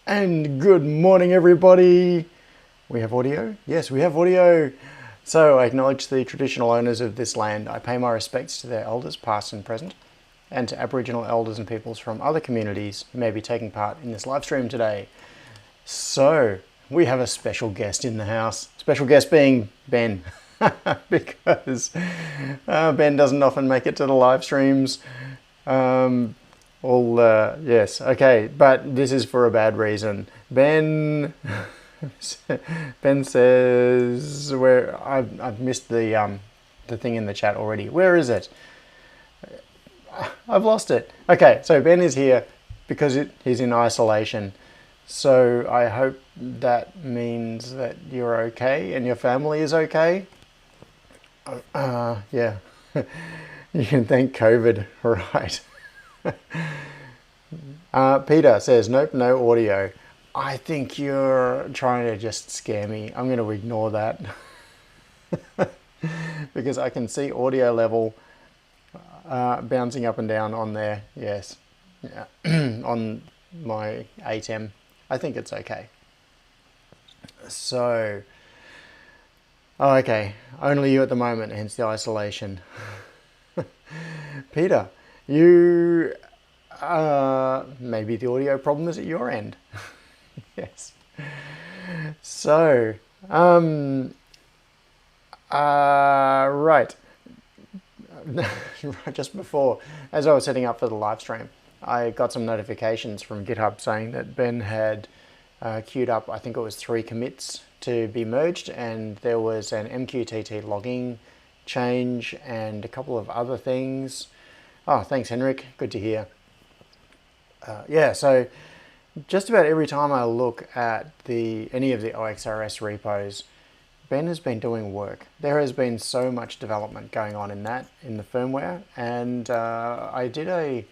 And good morning, everybody. We have audio? Yes, we have audio. So I acknowledge the traditional owners of this land. I pay my respects to their elders, past and present, and to Aboriginal elders and peoples from other communities who may be taking part in this live stream today. So we have a special guest in the house. Special guest being Ben, because Ben doesn't often make it to the live streams. Yes, okay, but this is for a bad reason. Ben, Ben says where I've missed the thing in the chat already. Where is it? I've lost it. Okay, so Ben is here because he's in isolation. So I hope that means that you're okay and your family is okay. Yeah, you can thank COVID, right? Peter says, nope, no audio. I think you're trying to just scare me. I'm going to ignore that because I can see audio level bouncing up and down on there. Yes, yeah. On my ATEM. I think it's okay. So, oh, okay, only you at the moment, hence the isolation. Peter, you maybe the audio problem is at your end. Yes. So, right. Just before, as I was setting up for the live stream, I got some notifications from GitHub saying that Ben had queued up, I think it was 3 commits to be merged, and there was an MQTT logging change and a couple of other things. Oh, thanks, Henrik. Good to hear. Yeah, so just about every time I look at any of the OXRS repos, Ben has been doing work. There has been so much development going on in the firmware, and I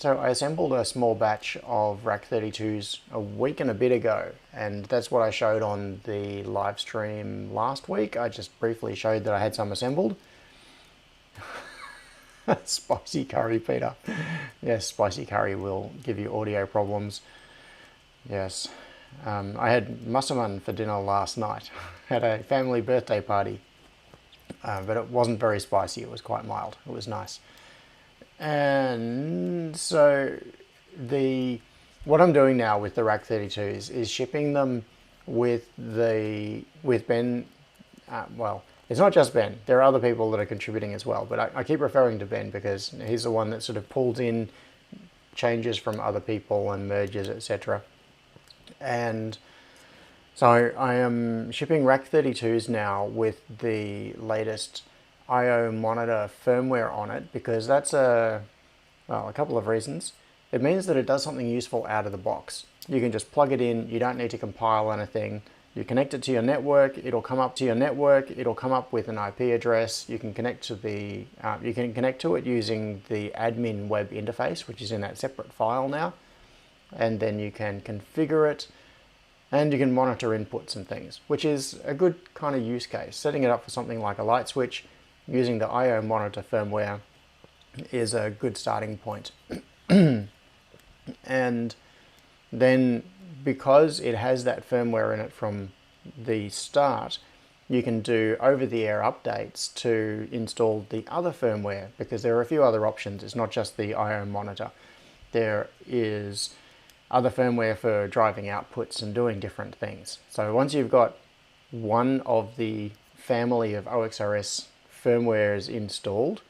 assembled a small batch of Rack32s a week and a bit ago, and that's what I showed on the live stream last week. I just briefly showed that I had some assembled. Spicy curry, Peter. Yes, spicy curry will give you audio problems. Yes. I had mussaman for dinner last night. Had a family birthday party. But it wasn't very spicy. It was quite mild. It was nice. And so what I'm doing now with the Rack32s is shipping them with Ben. Well, it's not just Ben. There are other people that are contributing as well. But I keep referring to Ben because he's the one that sort of pulls in changes from other people and merges, etc. And so I am shipping Rack32s now with the latest I/O monitor firmware on it because that's a couple of reasons. It means that it does something useful out of the box. You can just plug it in, you don't need to compile anything. You connect it to your network, it'll come up to your network, it'll come up with an IP address. You can connect to it using the admin web interface, which is in that separate file now. And then you can configure it and you can monitor inputs and things, which is a good kind of use case. Setting it up for something like a light switch using the I/O monitor firmware is a good starting point. And then because it has that firmware in it from the start, you can do over-the-air updates to install the other firmware because there are a few other options. It's not just the I/O monitor. There is other firmware for driving outputs and doing different things. So once you've got one of the family of OXRS firmwares installed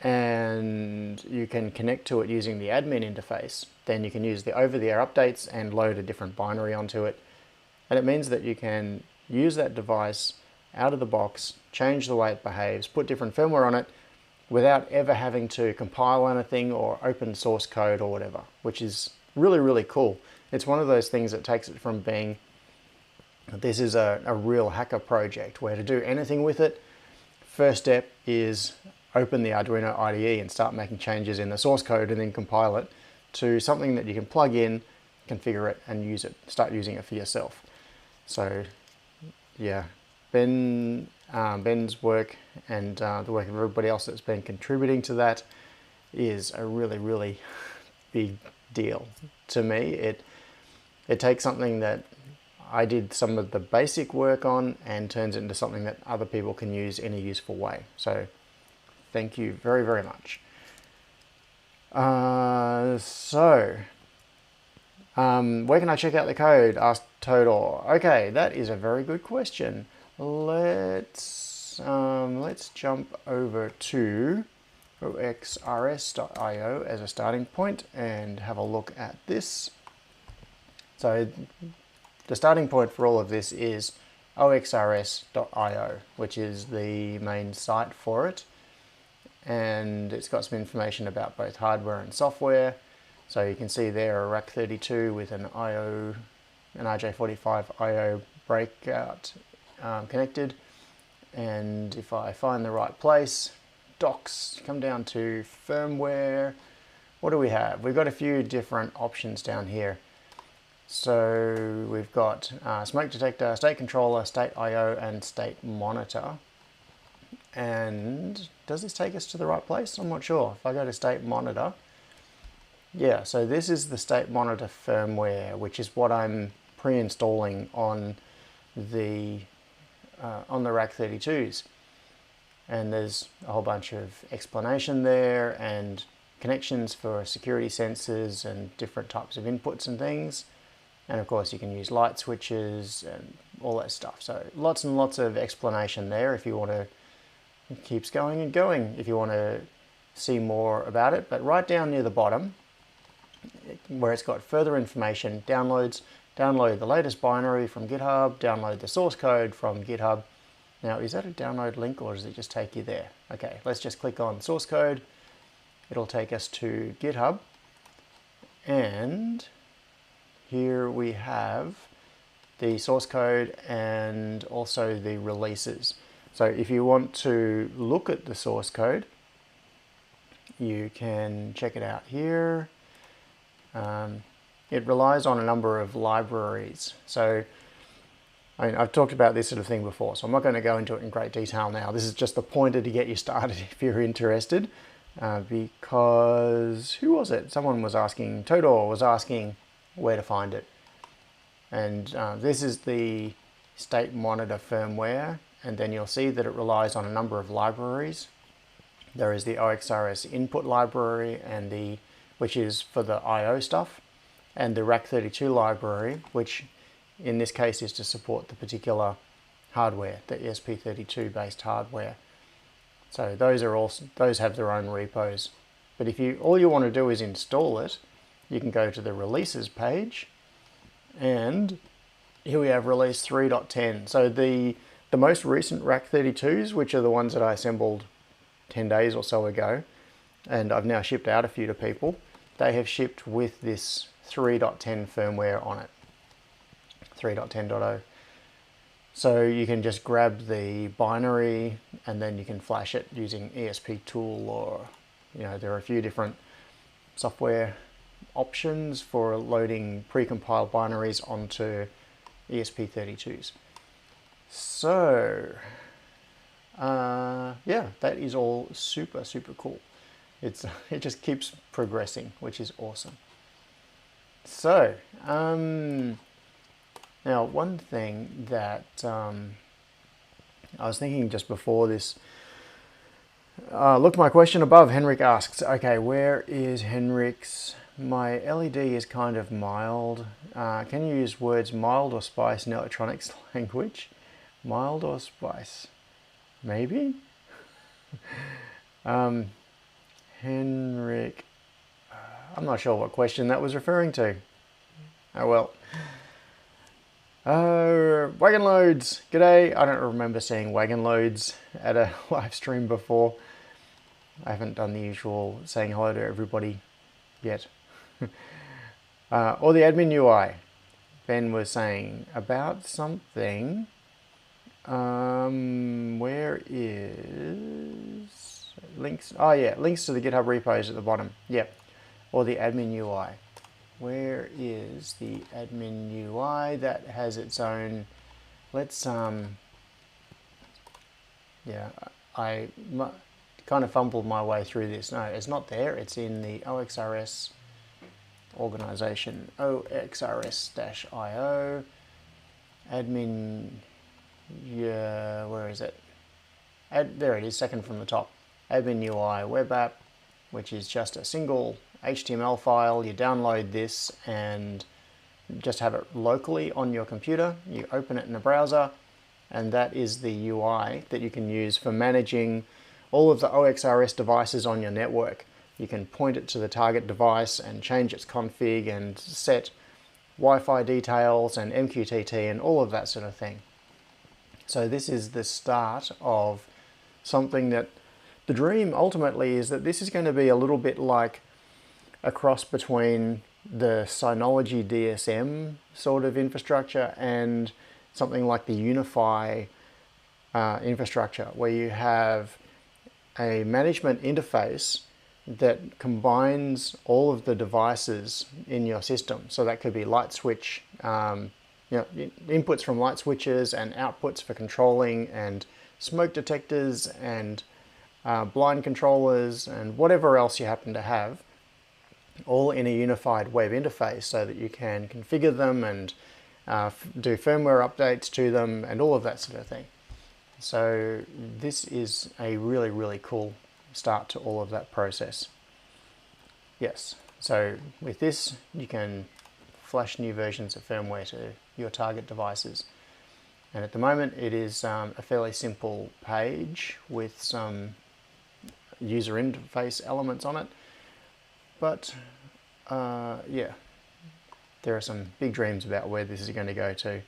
and you can connect to it using the admin interface, then you can use the over-the-air updates and load a different binary onto it. And it means that you can use that device out of the box, change the way it behaves, put different firmware on it without ever having to compile anything or open source code or whatever, which is really, really cool. It's one of those things that takes it from being, this is a real hacker project where to do anything with it, first step is open the Arduino IDE and start making changes in the source code and then compile it, to something that you can plug in, configure it and use it, start using it for yourself. So yeah, Ben's work and the work of everybody else that's been contributing to that is a really, really big deal to me. it takes something that I did some of the basic work on and turns it into something that other people can use in a useful way. So thank you very, very much. Where can I check out the code? Asked Todor. Okay, that is a very good question. Let's jump over to OXRS.io as a starting point and have a look at this. So the starting point for all of this is OXRS.io, which is the main site for it. And it's got some information about both hardware and software. So you can see there a Rack32 with an RJ45 IO breakout connected. And if I find the right place, docs, come down to firmware. What do we have? We've got a few different options down here. So we've got smoke detector, state controller, state IO, and state monitor. And does this take us to the right place? I'm not sure. If I go to state monitor, yeah, so this is the state monitor firmware, which is what I'm pre-installing on the Rack32s. And there's a whole bunch of explanation there and connections for security sensors and different types of inputs and things. And of course you can use light switches and all that stuff. So lots and lots of explanation there if you want to, it keeps going and going if you want to see more about it. But right down near the bottom, where it's got further information, download the latest binary from GitHub, download the source code from GitHub. Now, is that a download link or does it just take you there? Okay, let's just click on source code. It'll take us to GitHub. And here we have the source code and also the releases. So if you want to look at the source code, you can check it out here. It relies on a number of libraries. So I mean, I've talked about this sort of thing before, so I'm not going to go into it in great detail now. This is just the pointer to get you started if you're interested. Because, who was it? Someone was asking, Todor was asking where to find it. And this is the state monitor firmware, and then you'll see that it relies on a number of libraries. There is the OXRS input library, and which is for the I/O stuff, and the Rack32 library, which in this case is to support the particular hardware, the ESP32 based hardware. So those have their own repos. But if all you want to do is install it, you can go to the releases page, and here we have release 3.10. So the most recent Rack32s, which are the ones that I assembled 10 days or so ago, and I've now shipped out a few to people, they have shipped with this 3.10 firmware on it, 3.10.0. So you can just grab the binary and then you can flash it using ESP tool, or there are a few different software options for loading pre-compiled binaries onto ESP32s. So yeah, that is all super, super cool. It just keeps progressing, which is awesome. So now one thing that I was thinking just before this, look, my question above, Henrik asks, okay, where is Henrik's? My LED is kind of mild. Can you use words mild or spice in electronics language? Mild or spice? Maybe? Henrik, I'm not sure what question that was referring to. Oh well. Wagon loads, g'day. I don't remember seeing wagon loads at a live stream before. I haven't done the usual saying hello to everybody yet. Or the admin UI. Ben was saying about something. Where is links? Oh yeah, links to the GitHub repos at the bottom. Yep. Or the admin UI. Where is the admin UI? That has its own. Let's yeah, I kind of fumbled my way through this. No, it's not there. It's in the OXRS organization OXRS-IO, admin, yeah, where is it? There it is, second from the top. Admin UI web app, which is just a single HTML file. You download this and just have it locally on your computer. You open it in a browser, and that is the UI that you can use for managing all of the OXRS devices on your network. You can point it to the target device and change its config and set Wi-Fi details and MQTT and all of that sort of thing. So this is the start of something that the dream ultimately is that this is going to be a little bit like a cross between the Synology DSM sort of infrastructure and something like the Unify infrastructure, where you have a management interface that combines all of the devices in your system. So that could be light switch, inputs from light switches and outputs for controlling, and smoke detectors and blind controllers and whatever else you happen to have, all in a unified web interface so that you can configure them and do firmware updates to them and all of that sort of thing. So this is a really, really cool start to all of that process. Yes, so with this you can flash new versions of firmware to your target devices. And at the moment it is a fairly simple page with some user interface elements on it. But yeah, there are some big dreams about where this is going to go to.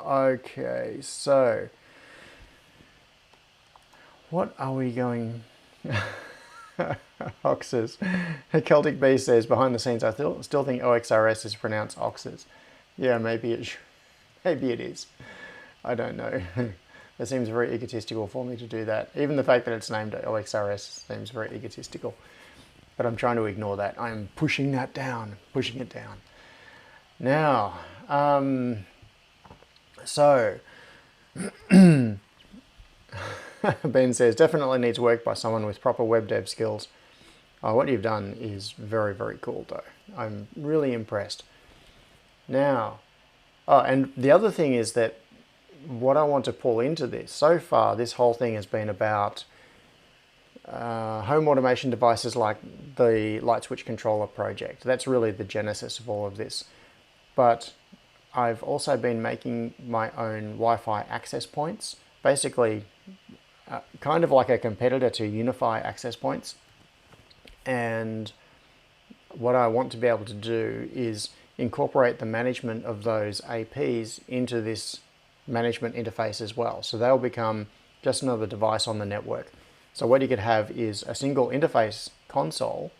Okay, so what are we going... Oxes. Celtic Beast says, behind the scenes, I still think OXRS is pronounced Oxes. Yeah, maybe it is. I don't know. It seems very egotistical for me to do that. Even the fact that it's named OXRS seems very egotistical. But I'm trying to ignore that. I'm pushing that down, pushing it down. Now, so Ben says, definitely needs work by someone with proper web dev skills. What you've done is very, very cool though. I'm really impressed. Now, and the other thing is that what I want to pull into this, so far this whole thing has been about home automation devices like the light switch controller project. That's really the genesis of all of this. But I've also been making my own Wi-Fi access points, basically kind of like a competitor to Unify access points. And what I want to be able to do is incorporate the management of those APs into this management interface as well. So they'll become just another device on the network. So what you could have is a single interface console,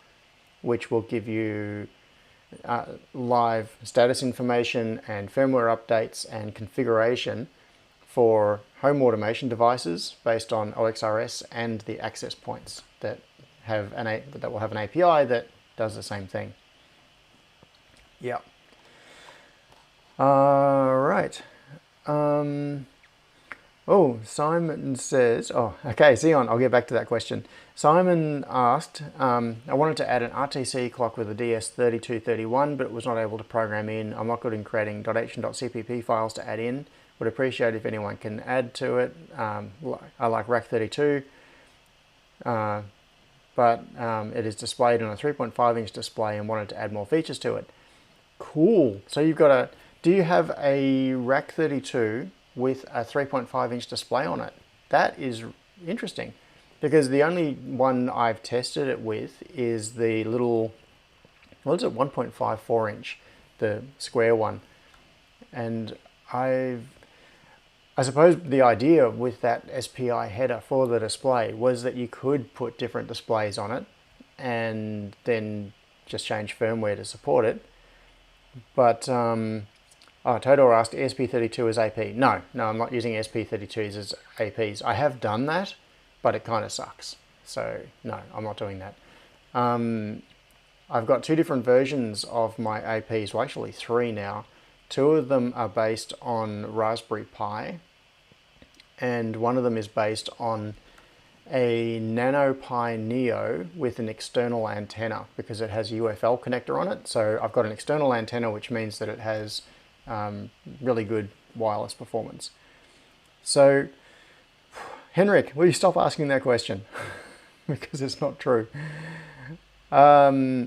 which will give you live status information and firmware updates and configuration for home automation devices based on OXRS and the access points that will have an API that does the same thing. Yeah. All right. Oh, Simon says, oh, okay, Xeon, I'll get back to that question. Simon asked, I wanted to add an RTC clock with a DS3231, but was not able to program in. I'm not good in creating .h and .cpp files to add in. Would appreciate if anyone can add to it. I like Rack32, but it is displayed on a 3.5-inch display and wanted to add more features to it. Cool. So you've got a, do you have a Rack32 with a 3.5-inch display on it? That is interesting, because the only one I've tested it with is the little, what is it, 1.54-inch, the square one. And I suppose the idea with that SPI header for the display was that you could put different displays on it and then just change firmware to support it. But Todor asked, ESP32 as AP. No, I'm not using ESP32s as APs. I have done that, but it kind of sucks. So no, I'm not doing that. I've got two different versions of my APs, well actually three now. Two of them are based on Raspberry Pi, and one of them is based on a NanoPi Neo with an external antenna because it has a UFL connector on it. So I've got an external antenna, which means that it has really good wireless performance. So, Henrik, will you stop asking that question? Because it's not true. Yeah,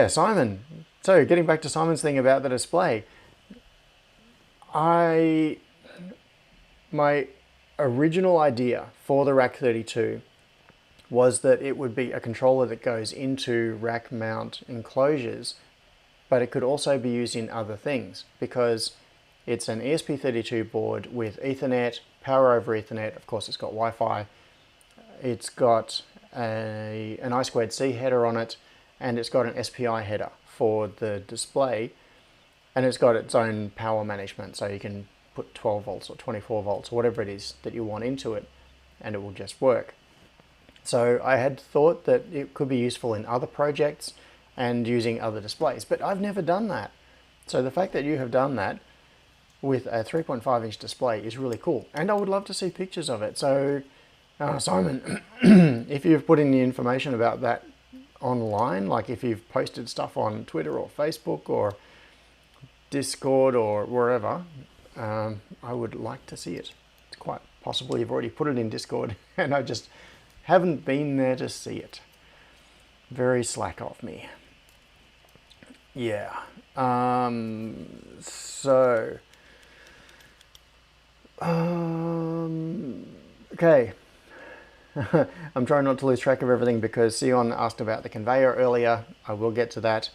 Simon. So getting back to Simon's thing about the display, my original idea for the Rack32 was that it would be a controller that goes into rack mount enclosures, but it could also be used in other things because it's an ESP32 board with Ethernet, power over Ethernet. Of course, it's got Wi-Fi. It's got an I2C header on it, and it's got an SPI header for the display, and it's got its own power management, so you can put 12 volts or 24 volts or whatever it is that you want into it, and it will just work. So I had thought that it could be useful in other projects and using other displays, but I've never done that. So the fact that you have done that with a 3.5-inch display is really cool, and I would love to see pictures of it. So Simon, if you've put in the information about that online, like if you've posted stuff on Twitter or Facebook or Discord or wherever, I would like to see it. It's quite possible you've already put it in Discord and I just haven't been there to see it. Very slack of me. Yeah. Okay. I'm trying not to lose track of everything because Sion asked about the conveyor earlier. I will get to that.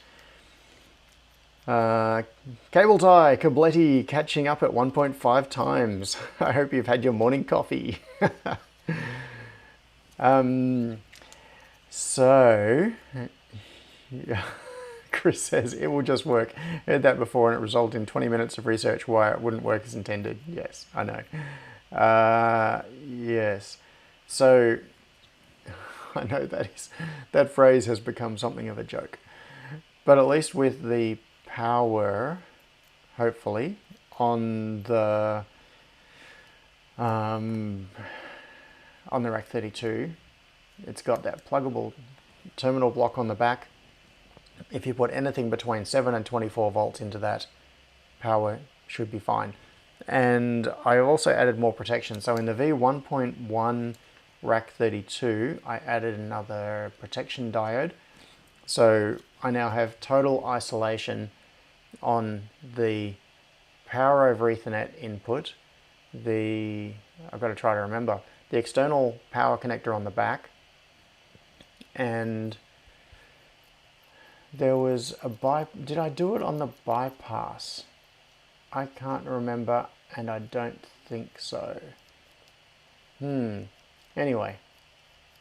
Cable tie, Cabletti catching up at 1.5 times. I hope you've had your morning coffee. Chris says it will just work. Heard that before and it resulted in 20 minutes of research why it wouldn't work as intended. Yes, I know. Yes. So, I know that phrase has become something of a joke. But at least with the power, hopefully, on the Rack32, it's got that pluggable terminal block on the back. If you put anything between 7 and 24 volts into that, power should be fine. And I also added more protection. So in the V1.1 Rack32, I added another protection diode. So I now have total isolation on the power over Ethernet input, I've got to try to remember, the external power connector on the back, and there was did I do it on the bypass? I can't remember, and I don't think so. Anyway,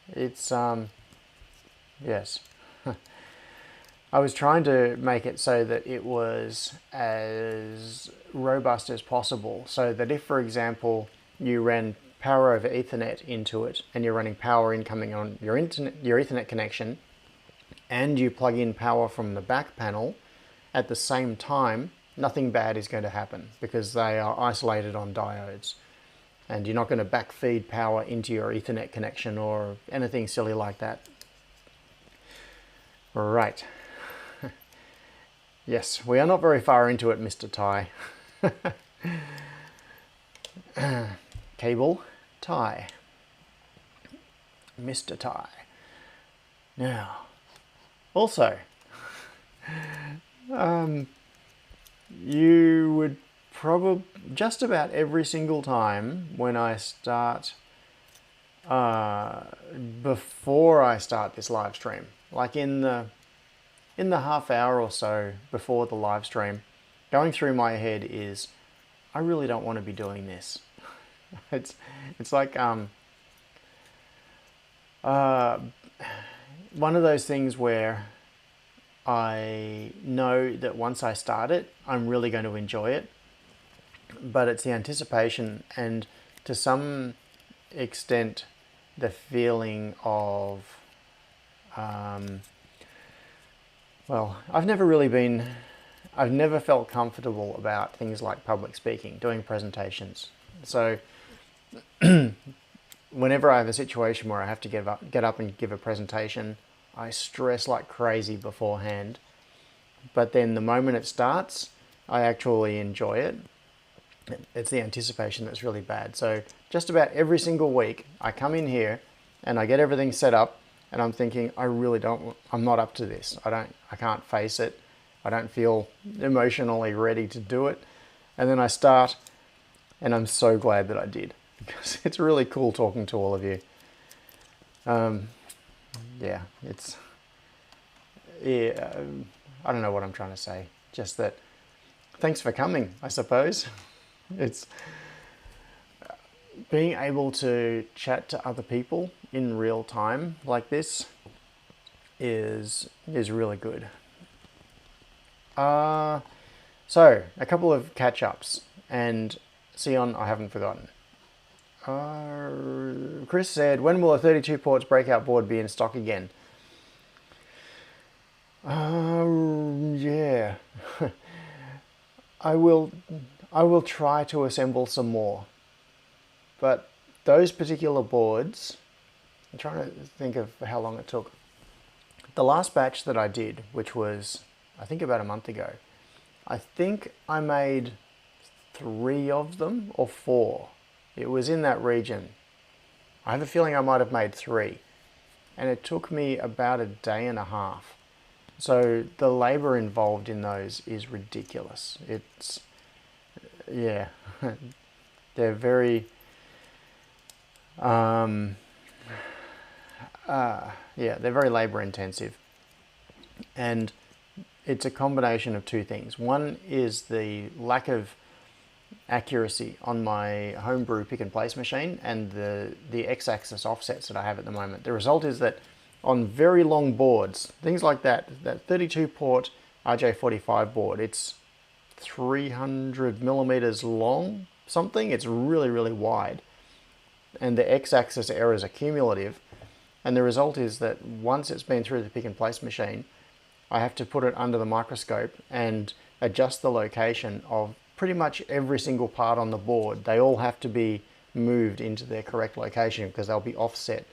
it's, yes. I was trying to make it so that it was as robust as possible, so that if, for example, you ran power over Ethernet into it, and you're running power incoming on your Ethernet connection, and you plug in power from the back panel at the same time, nothing bad is going to happen because they are isolated on diodes. And you're not going to backfeed power into your Ethernet connection or anything silly like that. Right. Yes, we are not very far into it, Mr. Tie. Cable tie. Mr. Tie. Now, also, you would probably, just about every single time when I start, before I start this live stream, like in the half hour or so before the live stream, going through my head is, I really don't want to be doing this. It's like one of those things where I know that once I start it, I'm really going to enjoy it, but it's the anticipation and to some extent the feeling of, well, I've never felt comfortable about things like public speaking, doing presentations. So whenever I have a situation where I have to get up and give a presentation, I stress like crazy beforehand. But then the moment it starts, I actually enjoy it. It's the anticipation that's really bad. So just about every single week, I come in here and I get everything set up, and I'm thinking, I'm not up to this. I can't face it. I don't feel emotionally ready to do it. And then I start, and I'm so glad that I did, because it's really cool talking to all of you. Yeah, I don't know what I'm trying to say. Just that, thanks for coming, I suppose. It's being able to chat to other people in real time like this is really good. So a couple of catch-ups, and Sion, I haven't forgotten. Chris said, when will a 32 ports breakout board be in stock again? Yeah. I will try to assemble some more. But those particular boards, I'm trying to think of how long it took. The last batch that I did, which was, I think about a month ago, I think I made 3 of them or 4. It was in that region. I have a feeling I might have made 3. And it took me about a day and a half. So the labor involved in those is ridiculous. It's, yeah, they're very, they're very labor intensive. And it's a combination of 2 things. One is the lack of accuracy on my homebrew pick and place machine and the x-axis offsets that I have at the moment. The result is that on very long boards, things like that 32 port RJ45 board, it's 300 millimeters long, something. It's really, really wide. And the x-axis errors are cumulative. And the result is that once it's been through the pick and place machine, I have to put it under the microscope and adjust the location of pretty much every single part on the board. They all have to be moved into their correct location because they'll be offset.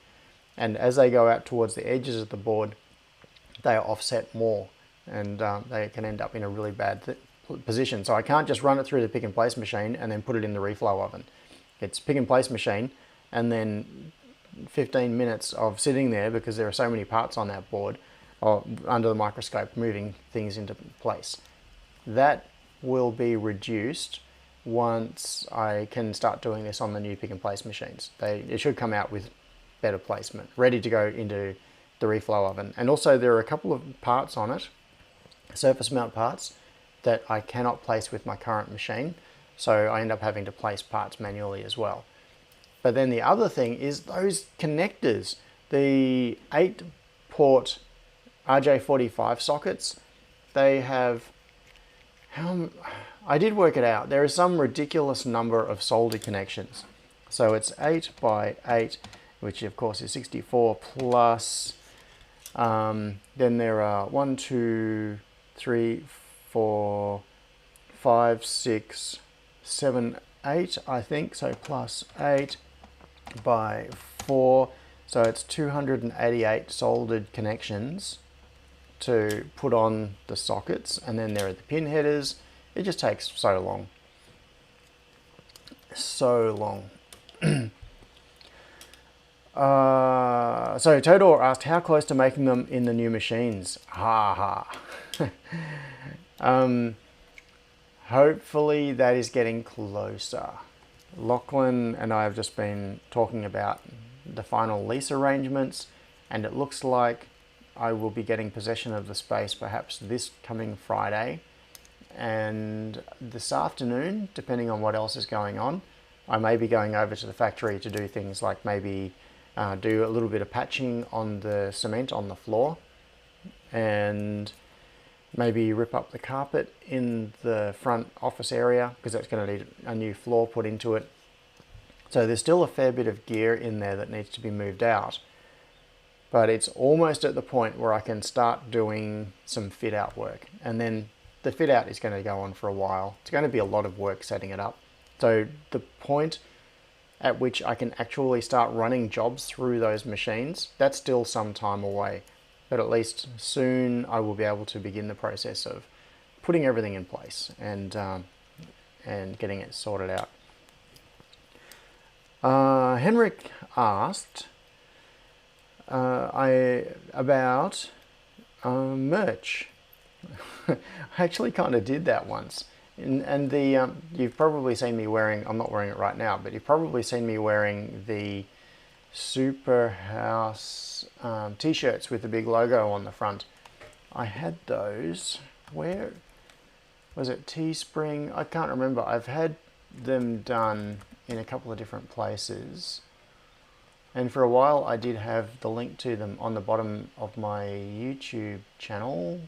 And as they go out towards the edges of the board, they are offset more, and they can end up in a really bad position. So I can't just run it through the pick and place machine and then put it in the reflow oven. It's pick and place machine and then 15 minutes of sitting there because there are so many parts on that board or under the microscope moving things into place. That will be reduced once I can start doing this on the new pick and place machines. It should come out with better placement, ready to go into the reflow oven. And also there are a couple of parts on it, surface mount parts, that I cannot place with my current machine, so I end up having to place parts manually as well. But then the other thing is those connectors, the 8-port RJ45 sockets, they have, I did work it out, there is some ridiculous number of solder connections. So it's 8 by 8, which of course is 64 plus, then there are 1, 2, 3, 4, 5, 6, 7, 8, I think, so plus 8 by 4, so it's 288 soldered connections to put on the sockets, and then there are the pin headers. It just takes so long. So long. So Todor asked how close to making them in the new machines. Ha ha. Hopefully that is getting closer. Lachlan and I have just been talking about the final lease arrangements, and it looks like I will be getting possession of the space perhaps this coming Friday, and this afternoon, depending on what else is going on, I may be going over to the factory to do things like maybe do a little bit of patching on the cement on the floor, and maybe rip up the carpet in the front office area because that's going to need a new floor put into it. So there's still a fair bit of gear in there that needs to be moved out, but it's almost at the point where I can start doing some fit out work, and then the fit out is going to go on for a while. It's going to be a lot of work setting it up. So the point at which I can actually start running jobs through those machines, that's still some time away. But at least soon I will be able to begin the process of putting everything in place and getting it sorted out. Henrik asked about merch. I actually kind of did that once. And you've probably seen me wearing, I'm not wearing it right now, but you've probably seen me wearing the Superhouse t-shirts with the big logo on the front. I had those, where was it, Teespring? I can't remember. I've had them done in a couple of different places. And for a while I did have the link to them on the bottom of my YouTube channel.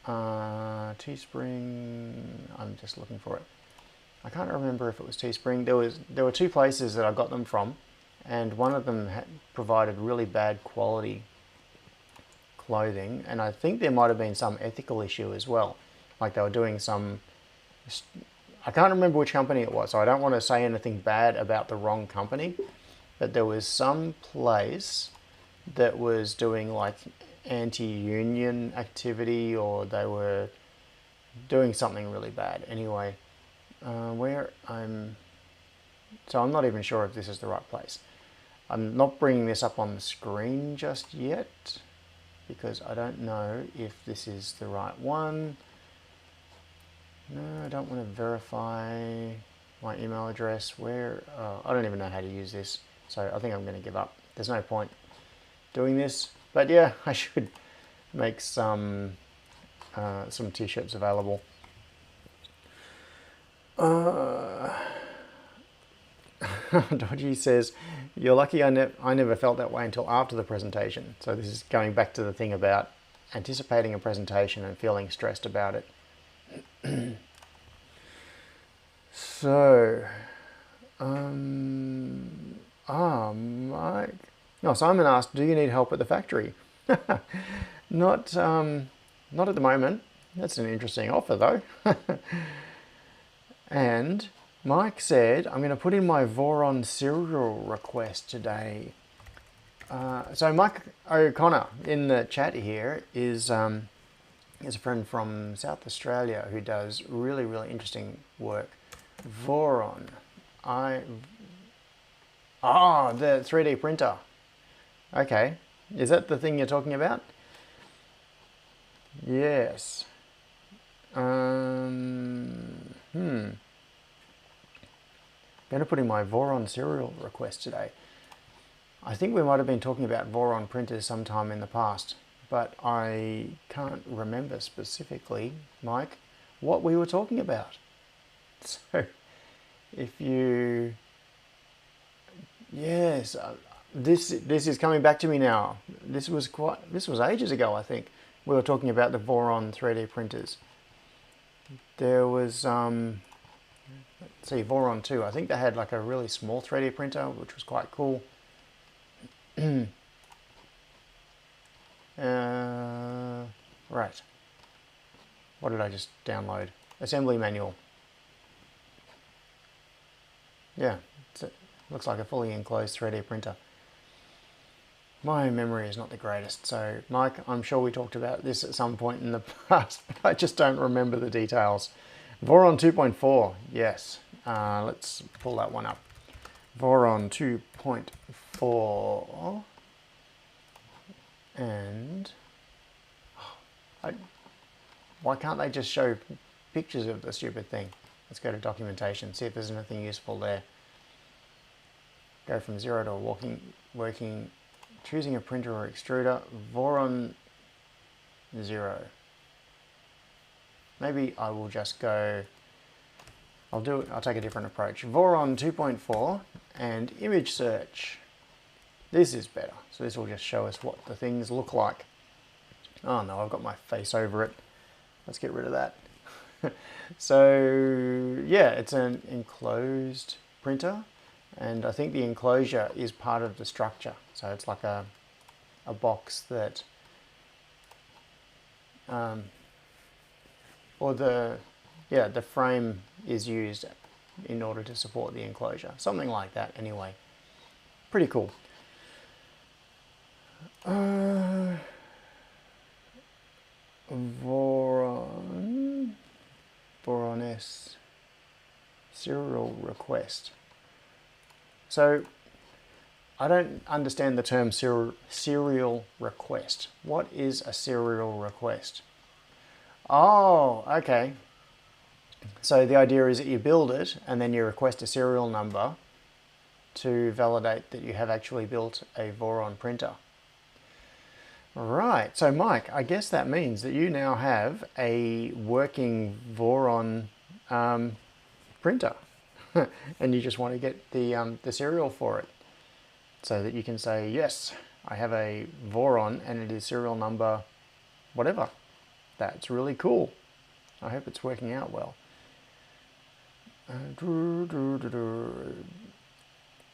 Teespring, I'm just looking for it. I can't remember if it was Teespring. There were two places that I got them from, and one of them provided really bad quality clothing, and I think there might have been some ethical issue as well. Like they were doing some, I can't remember which company it was, so I don't want to say anything bad about the wrong company, but there was some place that was doing like anti-union activity, or they were doing something really bad. Anyway, so I'm not even sure if this is the right place. I'm not bringing this up on the screen just yet because I don't know if this is the right one. No, I don't want to verify my email address. I don't even know how to use this, so I think I'm going to give up. There's no point doing this. But yeah, I should make some t-shirts available. Dodgy says, "You're lucky I never felt that way until after the presentation." So this is going back to the thing about anticipating a presentation and feeling stressed about it. So, Mike. No, Simon asked, "Do you need help at the factory?" Not at the moment. That's an interesting offer, though. And Mike said, "I'm going to put in my Voron serial request today." So Mike O'Connor in the chat here is a friend from South Australia who does really, really interesting work. Voron. The 3D printer. Okay. Is that the thing you're talking about? Yes. Going to put in my Voron serial request today. I think we might have been talking about Voron printers sometime in the past, but I can't remember specifically, Mike, what we were talking about. So, if you... Yes, this is coming back to me now. This was ages ago, I think. We were talking about the Voron 3D printers. There was, let's see, Voron 2. I think they had like a really small 3D printer, which was quite cool. Right. What did I just download? Assembly manual. Yeah, it looks like a fully enclosed 3D printer. My memory is not the greatest, so Mike, I'm sure we talked about this at some point in the past, but I just don't remember the details. Voron 2.4, yes. Let's pull that one up. Voron 2.4, and why can't they just show pictures of the stupid thing? Let's go to documentation, see if there's anything useful there. Go from 0 to working, choosing a printer or extruder. Voron 0. Maybe I will just go, I'll take a different approach. Voron 2.4 and image search. This is better. So this will just show us what the things look like. Oh no, I've got my face over it. Let's get rid of that. So yeah, it's an enclosed printer, and I think the enclosure is part of the structure. So it's like a box that, or the frame is used in order to support the enclosure. Something like that anyway. Pretty cool. Voron S serial request. So I don't understand the term serial request. What is a serial request? Oh, okay. So the idea is that you build it and then you request a serial number to validate that you have actually built a Voron printer. Right, so Mike, I guess that means that you now have a working Voron printer and you just want to get the serial for it so that you can say, yes, I have a Voron and it is serial number whatever. That's really cool. I hope it's working out well.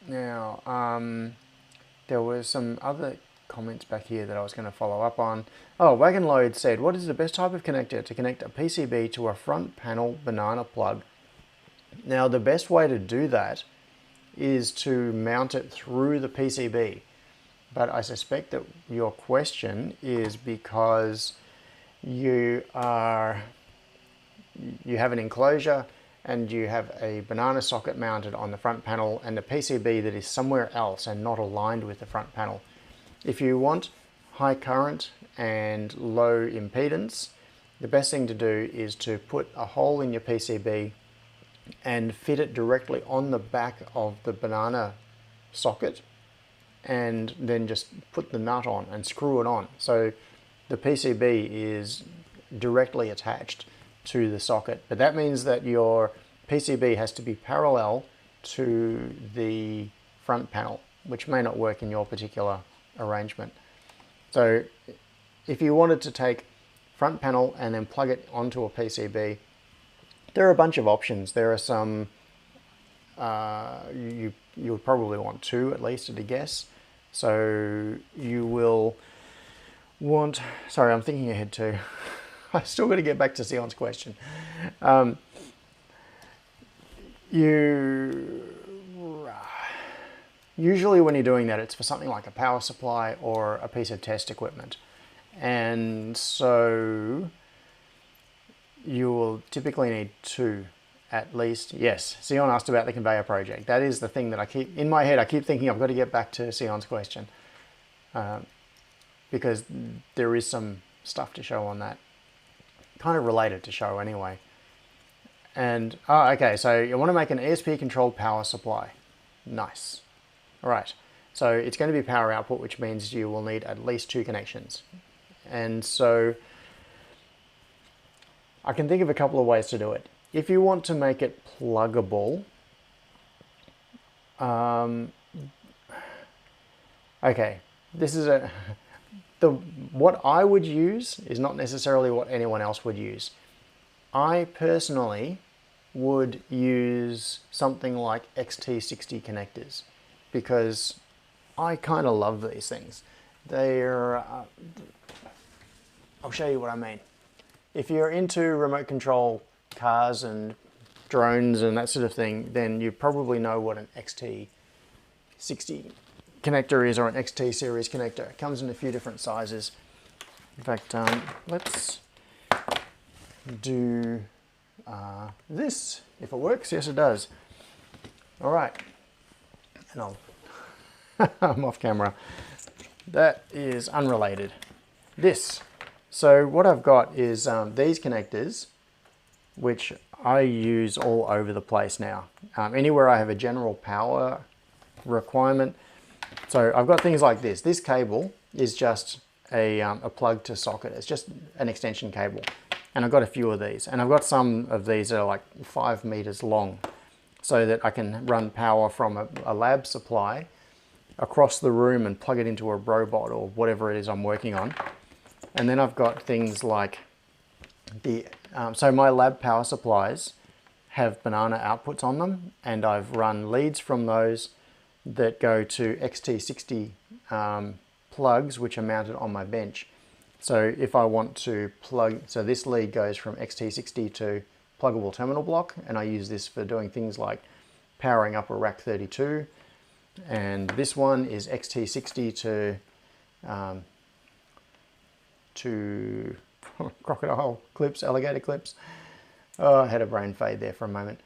Now, there were some other comments back here that I was going to follow up on. Oh, Wagon Load said, what is the best type of connector to connect a PCB to a front panel banana plug? Now, the best way to do that is to mount it through the PCB. But I suspect that your question is because you have an enclosure and you have a banana socket mounted on the front panel and a PCB that is somewhere else and not aligned with the front panel. If you want high current and low impedance, the best thing to do is to put a hole in your PCB and fit it directly on the back of the banana socket and then just put the nut on and screw it on. So the PCB is directly attached to the socket, but that means that your PCB has to be parallel to the front panel, which may not work in your particular arrangement. So if you wanted to take front panel and then plug it onto a PCB, there are a bunch of options. There are some, you would probably want two at least at a guess. So you will want, sorry, I'm thinking ahead too. I still got to get back to Sion's question. Usually when you're doing that, it's for something like a power supply or a piece of test equipment. And so you will typically need two at least. Yes, Sion asked about the conveyor project. That is the thing that I keep, in my head, I keep thinking I've got to get back to Sion's question. Because there is some stuff to show on that. Kind of related to show anyway. And, oh, okay, so you want to make an ESP controlled power supply. Nice. All right, so it's going to be power output, which means you will need at least two connections. And so I can think of a couple of ways to do it. If you want to make it pluggable, okay, this is what I would use is not necessarily what anyone else would use. I personally would use something like XT60 connectors because I kind of love these things. They're, I'll show you what I mean. If you're into remote control cars and drones and that sort of thing, then you probably know what an XT60 connector is, or an XT series connector. It comes in a few different sizes. In fact, let's do this, if it works. Yes, it does. All right, and I'm off camera. That is unrelated. This. So what I've got is these connectors, which I use all over the place now. Anywhere I have a general power requirement. So I've got things like this. This cable is just a plug to socket. It's just an extension cable. And I've got a few of these. And I've got some of these that are like 5 meters long so that I can run power from a lab supply across the room and plug it into a robot or whatever it is I'm working on. And then I've got things like so my lab power supplies have banana outputs on them, and I've run leads from those that go to XT60 plugs, which are mounted on my bench. So if I want to plug, so this lead goes from XT60 to pluggable terminal block, and I use this for doing things like powering up a rack 32. And this one is XT60 to crocodile clips, alligator clips. Oh, I had a brain fade there for a moment.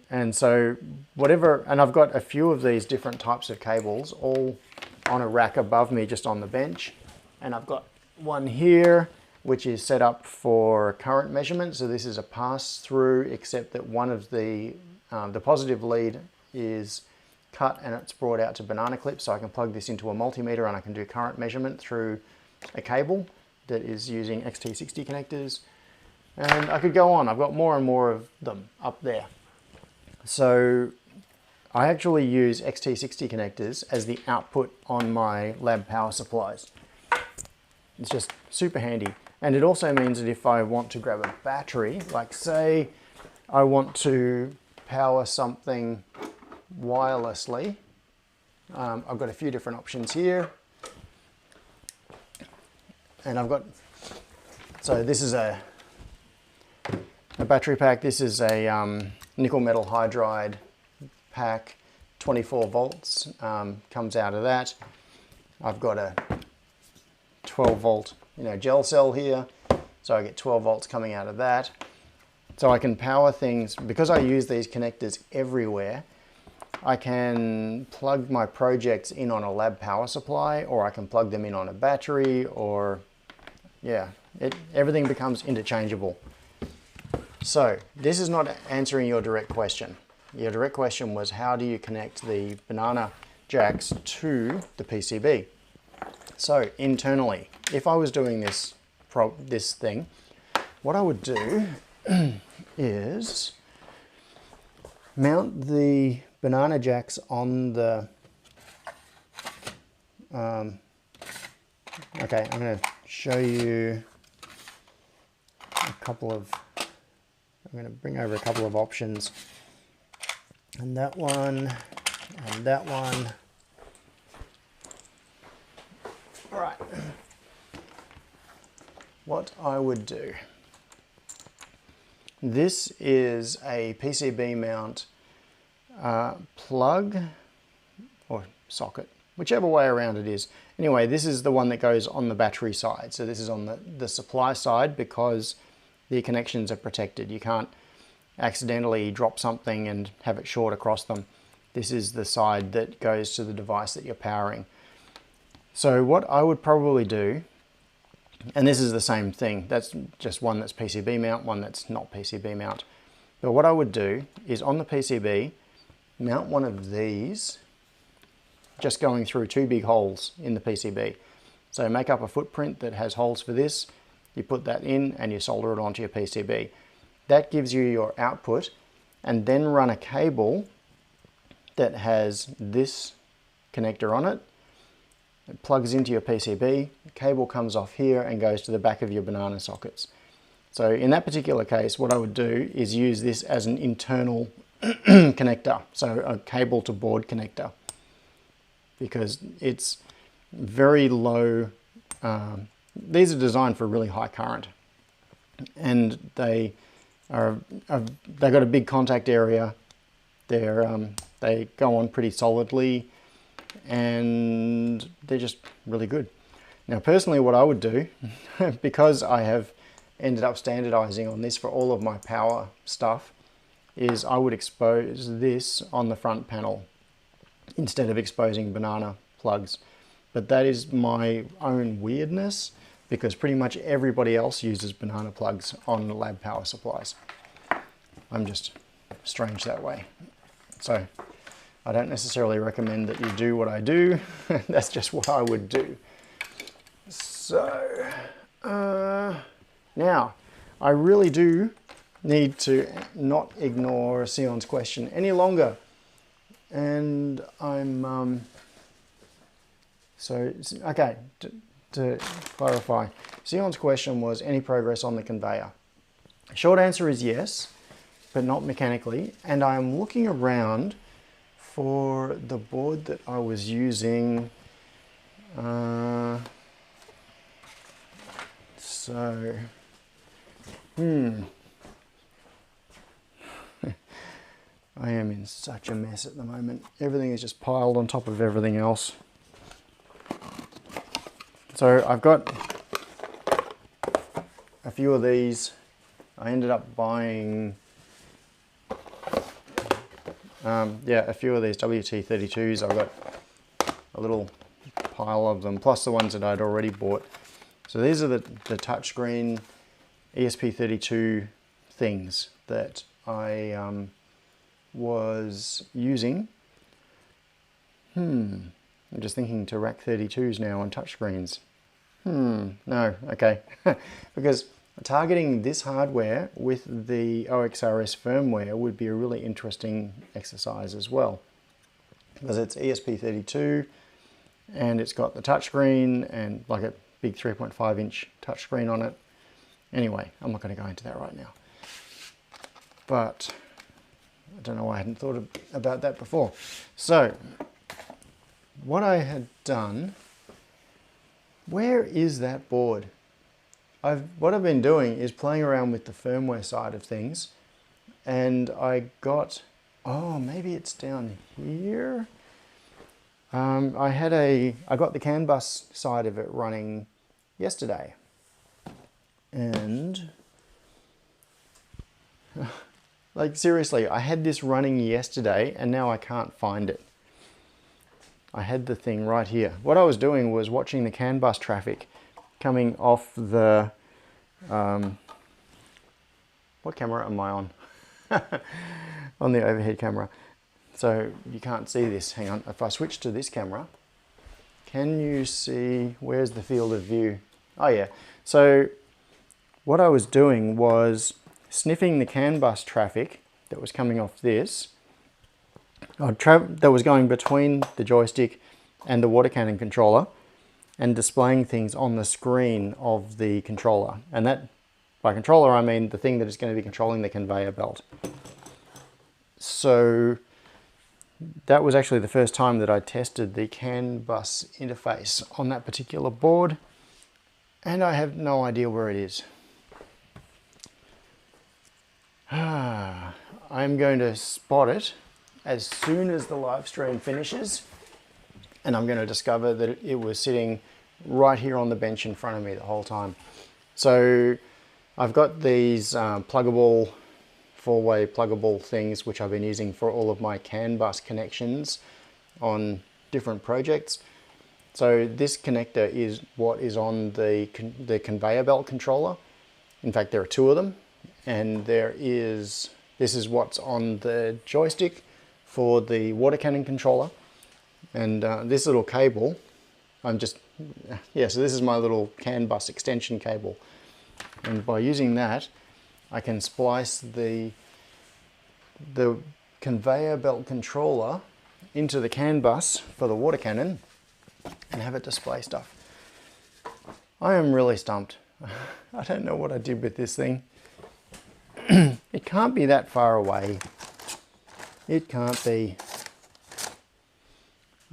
And so whatever, and I've got a few of these different types of cables all on a rack above me, just on the bench. And I've got one here, which is set up for current measurement. So this is a pass through, except that one of the positive lead is cut and it's brought out to banana clips. So I can plug this into a multimeter and I can do current measurement through a cable that is using XT60 connectors. And I could go on. I've got more and more of them up there. So I actually use XT60 connectors as the output on my lab power supplies. It's just super handy. And it also means that if I want to grab a battery, like say I want to power something wirelessly, I've got a few different options here. And I've got, so this is a battery pack. This is a nickel metal hydride pack, 24 volts comes out of that. I've got a 12 volt gel cell here, so I get 12 volts coming out of that. So I can power things, because I use these connectors everywhere, I can plug my projects in on a lab power supply, or I can plug them in on a battery, or yeah, everything becomes interchangeable. So this is not answering your direct question. Your direct question was, how do you connect the banana jacks to the PCB? So internally, if I was doing this thing, what I would do is mount the banana jacks on the, okay, I'm going to show you a couple of, I'm going to bring over a couple of options. And that one, and that one. All right. What I would do. This is a PCB mount plug or socket, whichever way around it is. Anyway, this is the one that goes on the battery side. So this is on the supply side, because the connections are protected. You can't accidentally drop something and have it short across them. This is the side that goes to the device that you're powering. So what I would probably do, and this is the same thing, that's just one that's PCB mount, one that's not PCB mount. But what I would do is on the PCB, mount one of these, just going through two big holes in the PCB. So make up a footprint that has holes for this, you put that in and you solder it onto your PCB. That gives you your output, and then run a cable that has this connector on it. It plugs into your PCB, the cable comes off here and goes to the back of your banana sockets. So in that particular case, what I would do is use this as an internal connector, so a cable to board connector, because it's very low. These are designed for really high current, and they've got a big contact area. They go on pretty solidly, and they're just really good. Now personally, what I would do, because I have ended up standardizing on this for all of my power stuff, is I would expose this on the front panel instead of exposing banana plugs. But that is my own weirdness, because pretty much everybody else uses banana plugs on lab power supplies. I'm just strange that way. So I don't necessarily recommend that you do what I do. That's just what I would do. So now I really do need to not ignore Sion's question any longer. And I'm, so, okay, to clarify, Sion's question was, any progress on the conveyor? Short answer is yes, but not mechanically. And I'm looking around for the board that I was using. I am in such a mess at the moment. Everything is just piled on top of everything else. So I've got a few of these. I ended up buying a few of these WT32s. I've got a little pile of them, plus the ones that I'd already bought. So these are the touchscreen ESP32 things that I was using. I'm just thinking to rack 32s now on touchscreens. No, okay. Because targeting this hardware with the OXRS firmware would be a really interesting exercise as well. Because it's ESP32 and it's got the touchscreen and like a big 3.5 inch touchscreen on it. Anyway, I'm not going to go into that right now. But I don't know why I hadn't thought about that before. So, what I had done, where is that board? What I've been doing is playing around with the firmware side of things, and I got, oh, maybe it's down here. I got the CAN bus side of it running yesterday, and like seriously, I had this running yesterday and now I can't find it. I had the thing right here. What I was doing was watching the CAN bus traffic coming off the, what camera am I on? On the overhead camera. So you can't see this, hang on. If I switch to this camera, can you see, where's the field of view? Oh yeah, so what I was doing was sniffing the CAN bus traffic that was coming off this, that was going between the joystick and the water cannon controller, and displaying things on the screen of the controller. And that, by controller, I mean the thing that is going to be controlling the conveyor belt. So that was actually the first time that I tested the CAN bus interface on that particular board, and I have no idea where it is. I'm going to spot it as soon as the live stream finishes, and I'm going to discover that it was sitting right here on the bench in front of me the whole time. So I've got these pluggable, four-way pluggable things which I've been using for all of my CAN bus connections on different projects. So this connector is what is on the conveyor belt controller. In fact, there are two of them, and this is what's on the joystick for the water cannon controller. And this little cable, so this is my little CAN bus extension cable. And by using that, I can splice the conveyor belt controller into the CAN bus for the water cannon and have it display stuff. I am really stumped. I don't know what I did with this thing. It can't be that far away. It can't be.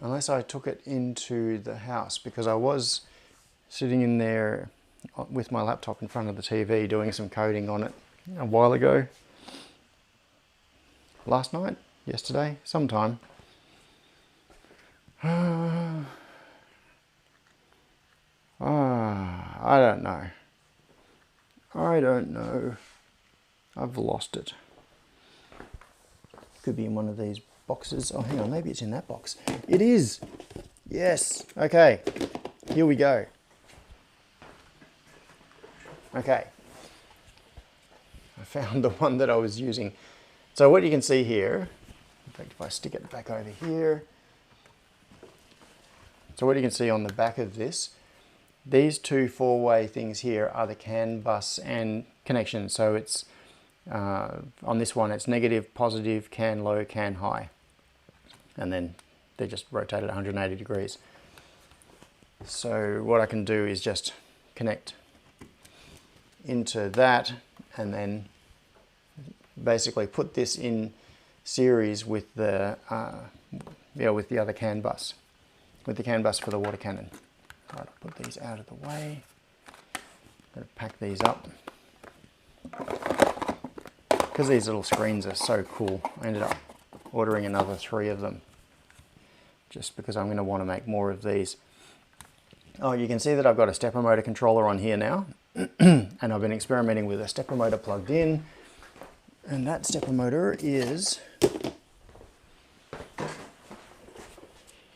Unless I took it into the house, because I was sitting in there with my laptop in front of the TV doing some coding on it a while ago. Last night? Yesterday? Sometime. I don't know. I don't know. I've lost it. Could be in one of these boxes. Oh, hang on, maybe it's in that box. It is! Yes! Okay, here we go. Okay. I found the one that I was using. So what you can see here, in fact, if I stick it back over here. So what you can see on the back of this, these two four-way things here are the CAN bus and connection. So it's on this one, it's negative, positive, CAN low, CAN high. And then they're just rotated 180 degrees. So what I can do is just connect into that and then basically put this in series with the with the other CAN bus, with the CAN bus for the water cannon. All right, I'll put these out of the way. I'm going to pack these up. Because these little screens are so cool, I ended up ordering another 3 of them, just because I'm going to want to make more of these. Oh, you can see that I've got a stepper motor controller on here now, and I've been experimenting with a stepper motor plugged in, and that stepper motor is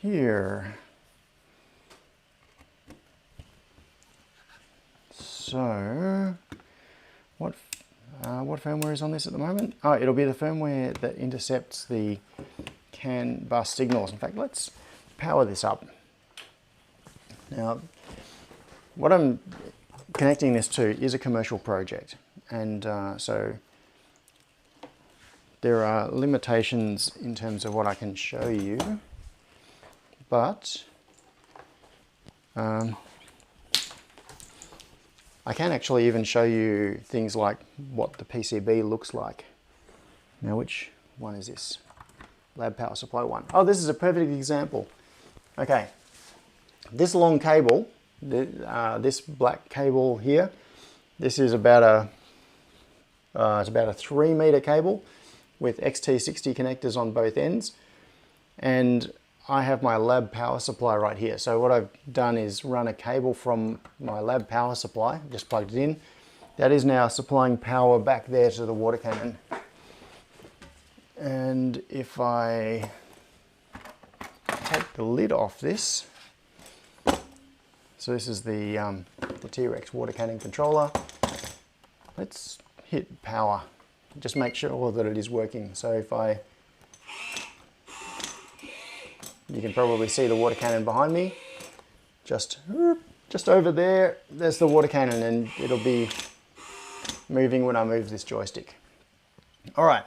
here. So, what firmware is on this at the moment? Oh, it'll be the firmware that intercepts the CAN bus signals. In fact, let's power this up. Now, what I'm connecting this to is a commercial project, and so there are limitations in terms of what I can show you, but I can actually even show you things like what the PCB looks like. Now, which one is this? Lab power supply 1. Oh, this is a perfect example. Okay, this long cable, this black cable here, this is about it's about a 3 meter cable with XT60 connectors on both ends, and I have my lab power supply right here. So what I've done is run a cable from my lab power supply, just plugged it in. That is now supplying power back there to the water cannon. And if I take the lid off this, so this is the T-Rex water cannon controller. Let's hit power. Just make sure that it is working. So if you can probably see the water cannon behind me. Just over there, there's the water cannon, and it'll be moving when I move this joystick. All right,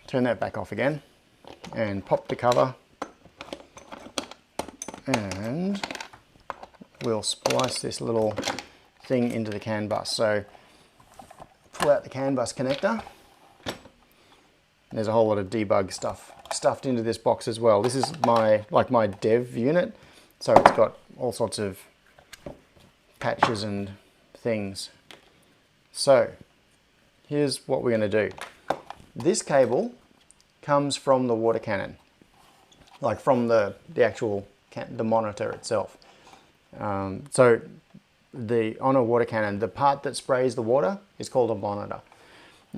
turn that back off again and pop the cover, and we'll splice this little thing into the CAN bus. So pull out the CAN bus connector. There's a whole lot of debug stuff stuffed into this box as well. This is my dev unit, so it's got all sorts of patches and things. So here's what we're going to do. This cable comes from the water cannon, like from the actual the monitor itself. So on a water cannon, the part that sprays the water is called a monitor.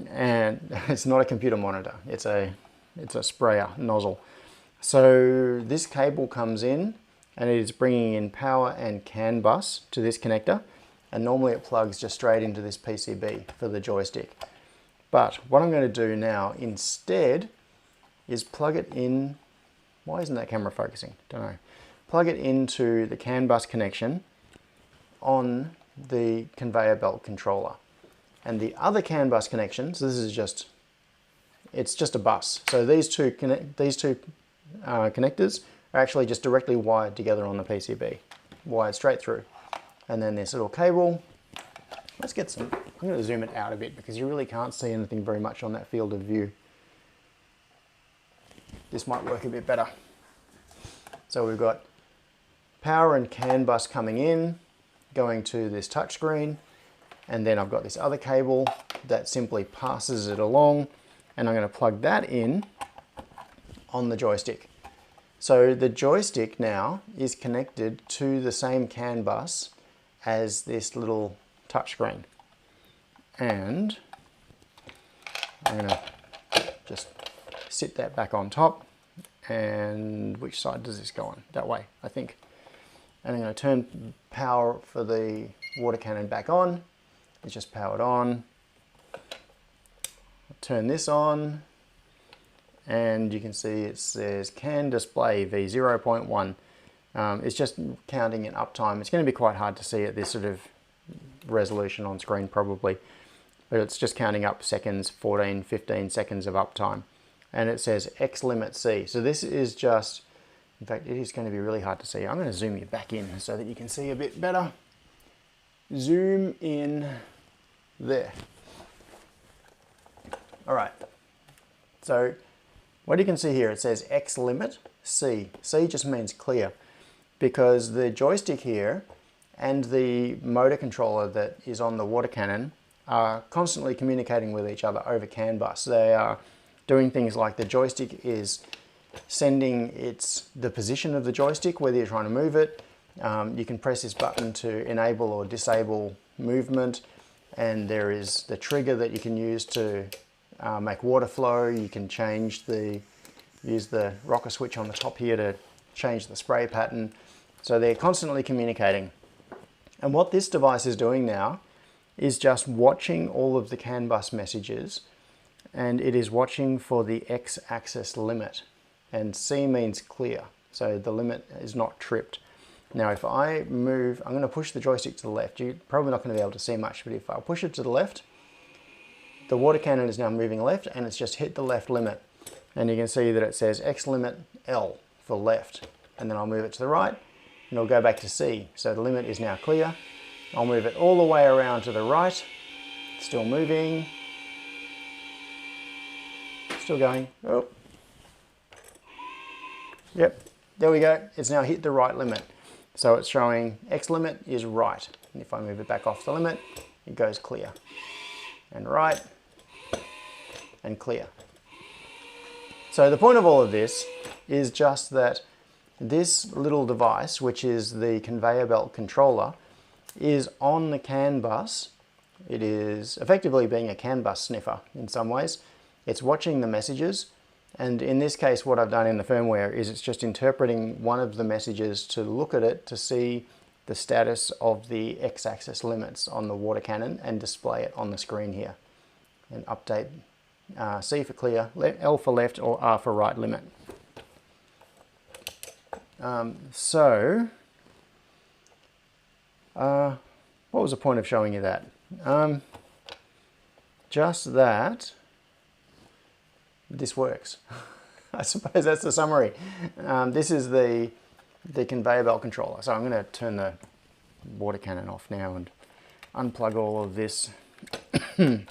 And it's not a computer monitor, it's a sprayer nozzle. So this cable comes in and it is bringing in power and CAN bus to this connector, and normally it plugs just straight into this PCB for the joystick. But what I'm going to do now instead is plug it in. Why isn't that camera focusing? Don't know. Plug it into the CAN bus connection on the conveyor belt controller. And the other CAN bus connections, this is it's just a bus. So these two connectors are actually just directly wired together on the PCB, wired straight through. And then this little cable, let's get some, I'm going to zoom it out a bit because you really can't see anything very much on that field of view. This might work a bit better. So we've got power and CAN bus coming in, going to this touchscreen. And then I've got this other cable that simply passes it along, and I'm going to plug that in on the joystick. So the joystick now is connected to the same CAN bus as this little touchscreen. And I'm going to just sit that back on top. And which side does this go on? That way, I think. And I'm going to turn power for the water cannon back on. It's just powered on. Turn this on, and you can see it says CAN display V0.1. It's just counting in uptime. It's going to be quite hard to see at this sort of resolution on screen probably, but it's just counting up seconds, 14, 15 seconds of uptime. And it says X limit C. So this is just, in fact, it is going to be really hard to see. I'm going to zoom you back in so that you can see a bit better. Zoom in there. All right, so what you can see here, it says X limit C. C just means clear, because the joystick here and the motor controller that is on the water cannon are constantly communicating with each other over CAN bus. They are doing things like the joystick is sending the position of the joystick, whether you're trying to move it. You can press this button to enable or disable movement, and there is the trigger that you can use to make water flow. You can use the rocker switch on the top here to change the spray pattern. So they're constantly communicating. And what this device is doing now is just watching all of the CAN bus messages, and it is watching for the X-axis limit. And C means clear, so the limit is not tripped. Now if I move, I'm going to push the joystick to the left. You're probably not going to be able to see much, but if I push it to the left, the water cannon is now moving left, and it's just hit the left limit. And you can see that it says X limit L for left. And then I'll move it to the right, and it'll go back to C. So the limit is now clear. I'll move it all the way around to the right. Still moving. Still going. Oh. Yep, there we go. It's now hit the right limit. So it's showing X limit is right. And if I move it back off the limit, it goes clear. And right, and clear. So the point of all of this is just that this little device, which is the conveyor belt controller, is on the CAN bus. It is effectively being a CAN bus sniffer in some ways. It's watching the messages, and in this case what I've done in the firmware is it's just interpreting one of the messages to look at it to see the status of the X-axis limits on the water cannon and display it on the screen here. And update C for clear, L for left, or R for right limit. What was the point of showing you that? Just that this works. I suppose that's the summary. This is the conveyor belt controller. So I'm going to turn the water cannon off now and unplug all of this. Move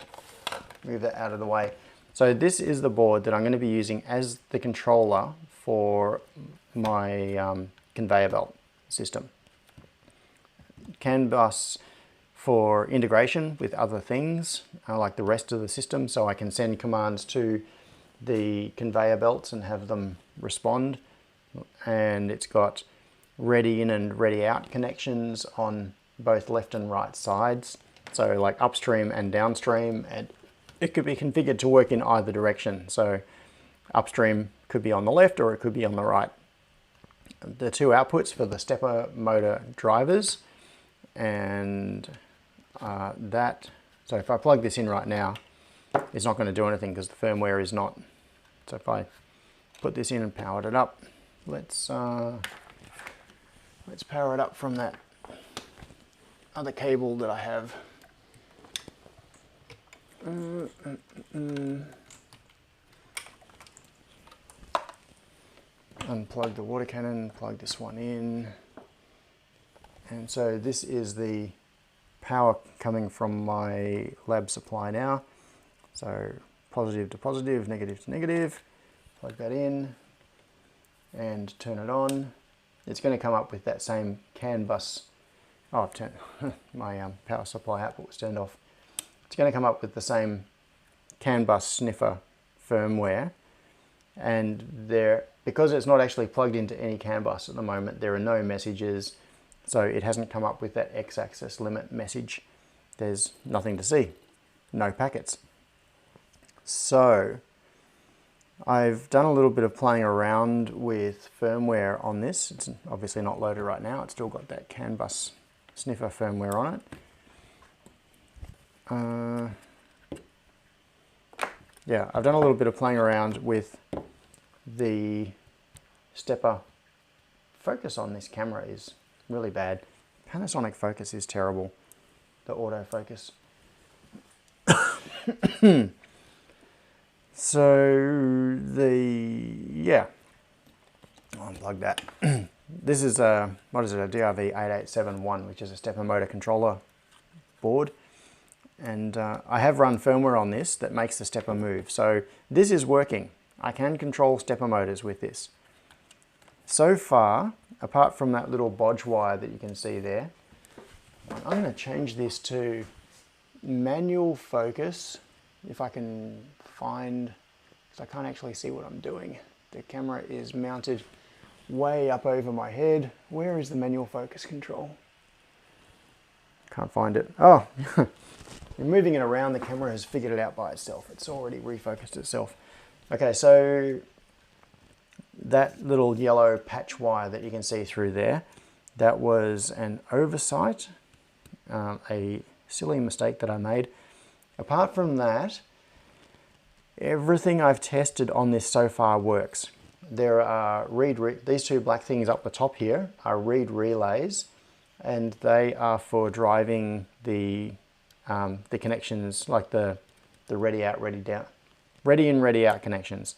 that out of the way. So this is the board that I'm going to be using as the controller for my conveyor belt system. CAN bus for integration with other things like the rest of the system, so I can send commands to the conveyor belts and have them respond. And it's got ready in and ready out connections on both left and right sides, so like upstream and downstream, and it could be configured to work in either direction. So upstream could be on the left or it could be on the right. The two outputs for the stepper motor drivers, and so if I plug this in right now, it's not going to do anything because the firmware is not. So if I put this in and powered it up, let's power it up from that other cable that I have. Unplug the water cannon, plug this one in. And so this is the power coming from my lab supply now. So positive to positive, negative to negative. Plug that in and turn it on. It's going to come up with that same CAN bus. Oh, I've turned my power supply output was turned off. It's going to come up with the same CAN bus sniffer firmware, and because it's not actually plugged into any CAN bus at the moment, there are no messages, so it hasn't come up with that X-axis limit message. There's nothing to see, no packets. So I've done a little bit of playing around with firmware on this. It's obviously not loaded right now. It's still got that CAN bus sniffer firmware on it. Yeah, I've done a little bit of playing around with the stepper. Focus on this camera is really bad. Panasonic focus is terrible. The autofocus. So yeah, I'll unplug that. This is what is it, a DRV8871, which is a stepper motor controller board. And I have run firmware on this that makes the stepper move. So this is working. I can control stepper motors with this. So far, apart from that little bodge wire that you can see there, I'm going to change this to manual focus. If I can find, because I can't actually see what I'm doing. The camera is mounted way up over my head. Where is the manual focus control? Can't find it. Oh, moving it around, the camera has figured it out by itself. It's already refocused itself. Okay, so that little yellow patch wire that you can see through there, that was an oversight, a silly mistake that I made. Apart from that, everything I've tested on this so far works. There are these two black things up the top here are reed relays, and they are for driving the connections, like the ready out, ready down, ready in, ready out connections.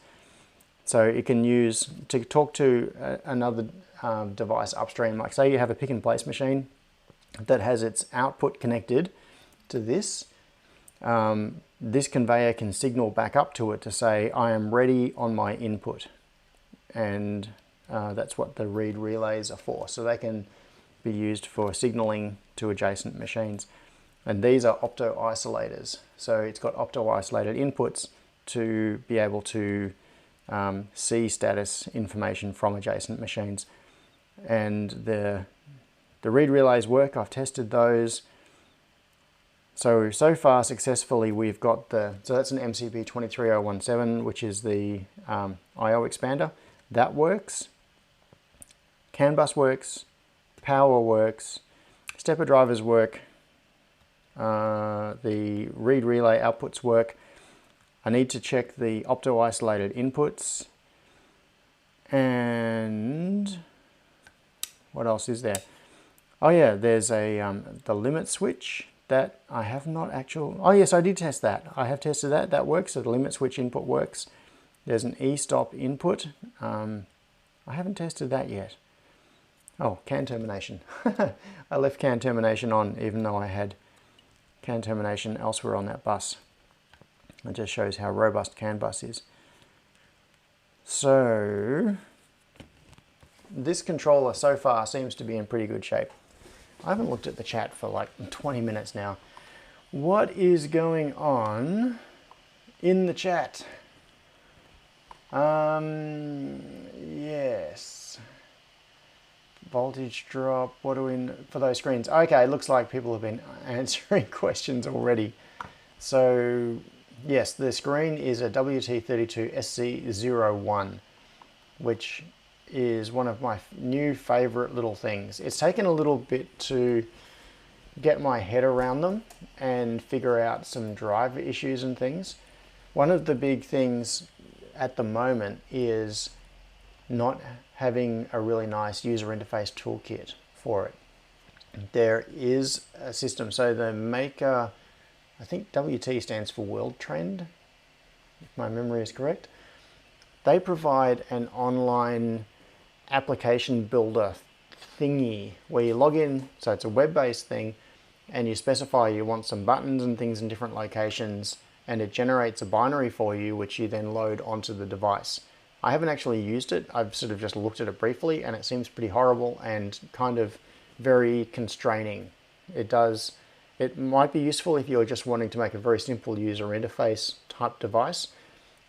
So you can use to talk to another device upstream. Like say you have a pick and place machine that has its output connected to this. This conveyor can signal back up to it to say, I am ready on my input. And that's what the reed relays are for. So they can be used for signaling to adjacent machines. And these are opto-isolators. So it's got opto-isolated inputs to be able to see status information from adjacent machines. And the reed relays work. I've tested those. So far successfully we've got so that's an MCP 23017, which is the I/O expander. That works. CAN bus works. Power works. Stepper drivers work. The reed relay outputs work. I need to check the opto-isolated inputs. And what else is there? Oh yeah, there's the limit switch that I have not oh yes, I did test that. I have tested that. That works. So the limit switch input works. There's an e-stop input. I haven't tested that yet. Oh, CAN termination. I left CAN termination on even though I had CAN termination elsewhere on that bus. It just shows how robust CAN bus is. So this controller so far seems to be in pretty good shape. I haven't looked at the chat for like 20 minutes now. What is going on in the chat? Yes. Voltage drop, what do we, for those screens? Okay, it looks like people have been answering questions already. So, yes, the screen is a WT32SC01, which is one of my new favorite little things. It's taken a little bit to get my head around them and figure out some driver issues and things. One of the big things at the moment is not having a really nice user interface toolkit for it. There is a system, so the maker, I think WT stands for World Trend, if my memory is correct. They provide an online application builder thingy where you log in, so it's a web-based thing, and you specify you want some buttons and things in different locations, and it generates a binary for you which you then load onto the device. I haven't actually used it. I've sort of just looked at it briefly and it seems pretty horrible and kind of very constraining. It might be useful if you're just wanting to make a very simple user interface type device,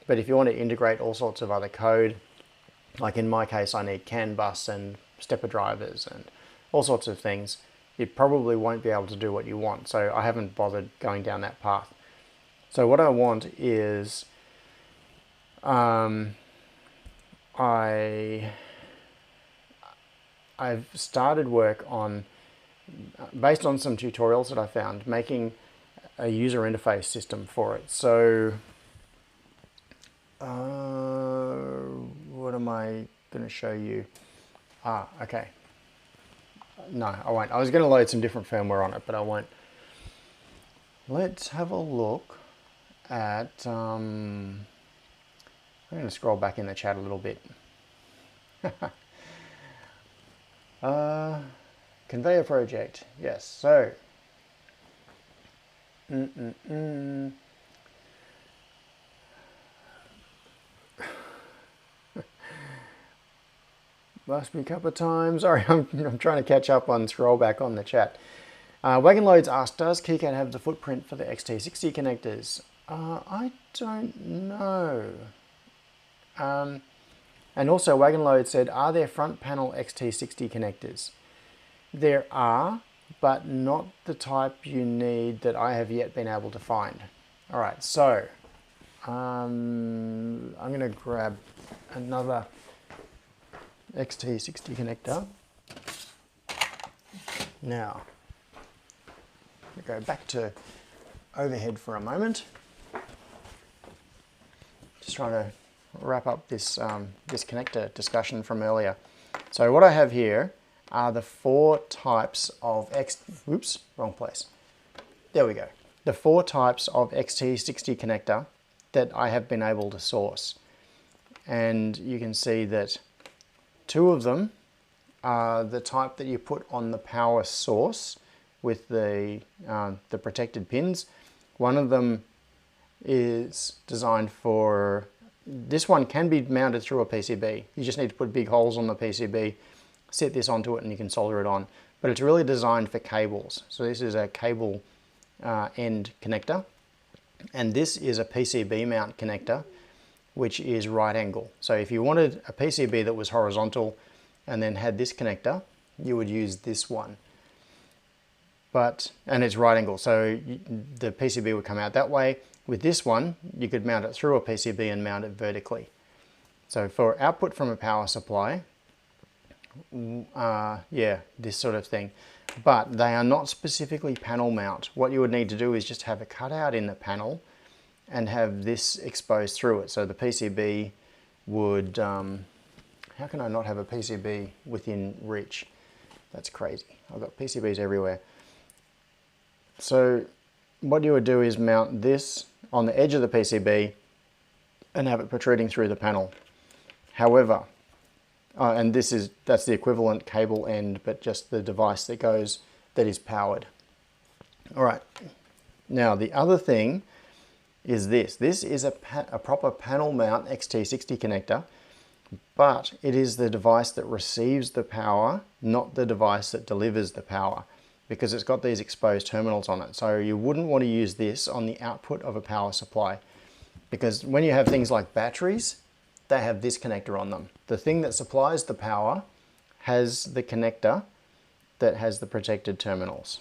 but if you want to integrate all sorts of other code, like in my case I need CAN bus and stepper drivers and all sorts of things, you probably won't be able to do what you want. So I haven't bothered going down that path. So what I want is I've started work on, based on some tutorials that I found, making a user interface system for it. So what am I going to show you? Okay. No, I won't. I was going to load some different firmware on it, but I won't. Let's have a look at, I'm going to scroll back in the chat a little bit. Conveyor project, yes. So, lost me a couple of times. Sorry, I'm trying to catch up on scroll back on the chat. Wagon Loads asked, does KiCad have the footprint for the XT60 connectors? I don't know. And also Wagon Load said, are there front panel XT60 connectors? There are, but not the type you need that I have yet been able to find. All right, so I'm going to grab another XT60 connector. Now, we go back to overhead for a moment. Just trying to wrap up this this connector discussion from earlier. So what I have here are the 4 types of oops, wrong place. There we go. The 4 types of XT60 connector that I have been able to source. And you can see that 2 of them are the type that you put on the power source with the protected pins. One of them is designed for, this one can be mounted through a PCB. You just need to put big holes on the PCB, set this onto it, and you can solder it on. But it's really designed for cables. So this is a cable end connector, and this is a PCB mount connector, which is right angle. So if you wanted a PCB that was horizontal and then had this connector, you would use this one. And it's right angle, so the PCB would come out that way. With this one, you could mount it through a PCB and mount it vertically. So for output from a power supply, yeah, this sort of thing. But they are not specifically panel mount. What you would need to do is just have a cutout in the panel and have this exposed through it. So the PCB would, how can I not have a PCB within reach? That's crazy. I've got PCBs everywhere. So what you would do is mount this on the edge of the PCB and have it protruding through the panel. However, and that's the equivalent cable end, but just the device that is powered. All right. Now the other thing is this. This is a proper panel mount XT60 connector, but it is the device that receives the power, not the device that delivers the power, because it's got these exposed terminals on it. So you wouldn't want to use this on the output of a power supply, because when you have things like batteries, they have this connector on them. The thing that supplies the power has the connector that has the protected terminals.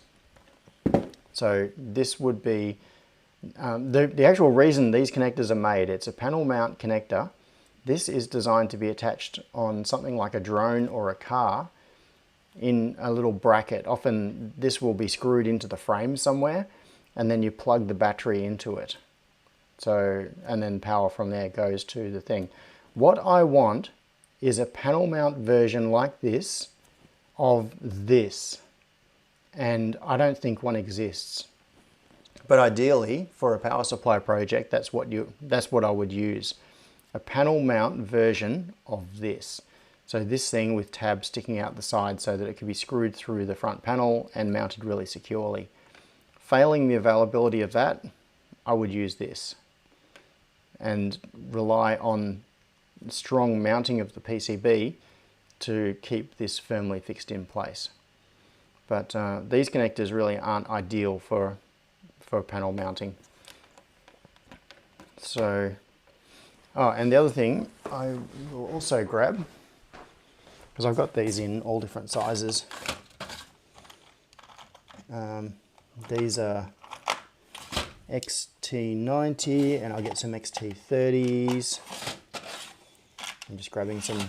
So this would be, the actual reason these connectors are made, it's a panel mount connector. This is designed to be attached on something like a drone or a car in a little bracket. Often this will be screwed into the frame somewhere, and then you plug the battery into it. So, and then power from there goes to the thing. What I want is a panel mount version like this of this, and I don't think one exists. But ideally, for a power supply project, that's what I would use. A panel mount version of this. So this thing with tabs sticking out the side so that it can be screwed through the front panel and mounted really securely. Failing the availability of that, I would use this and rely on strong mounting of the PCB to keep this firmly fixed in place. But these connectors really aren't ideal for panel mounting. So, and the other thing I will also grab, because I've got these in all different sizes. These are XT90, and I'll get some XT30s. I'm just grabbing some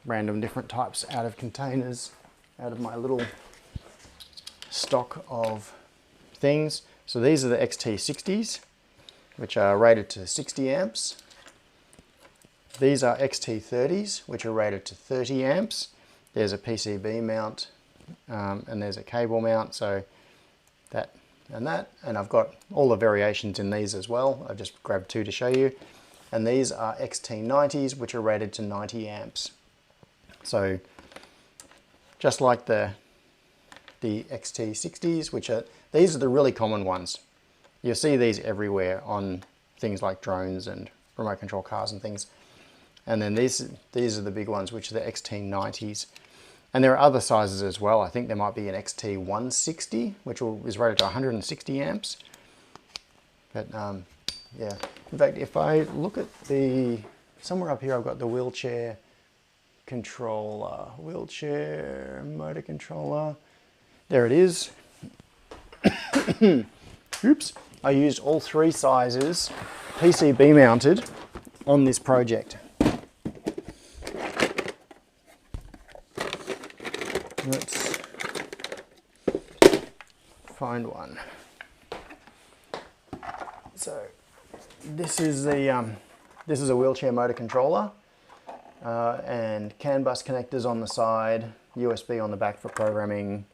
random different types out of containers, out of my little stock of things. So these are the XT60s, which are rated to 60 amps. These are XT30s, which are rated to 30 amps. There's a PCB mount, and there's a cable mount, so that and that. And I've got all the variations in these as well. I've just grabbed 2 to show you. And these are XT90s, which are rated to 90 amps. So just like the XT60s, these are the really common ones. You'll see these everywhere on things like drones and remote control cars and things. And then these are the big ones, which are the XT90s. And there are other sizes as well. I think there might be an XT160, which is rated to 160 amps. But yeah, in fact, if I look at the somewhere up here I've got the wheelchair controller, wheelchair motor controller. There it is. Oops. I used all 3 sizes PCB mounted on this project. Let's find one. So this is a wheelchair motor controller, and CAN bus connectors on the side, USB on the back for programming.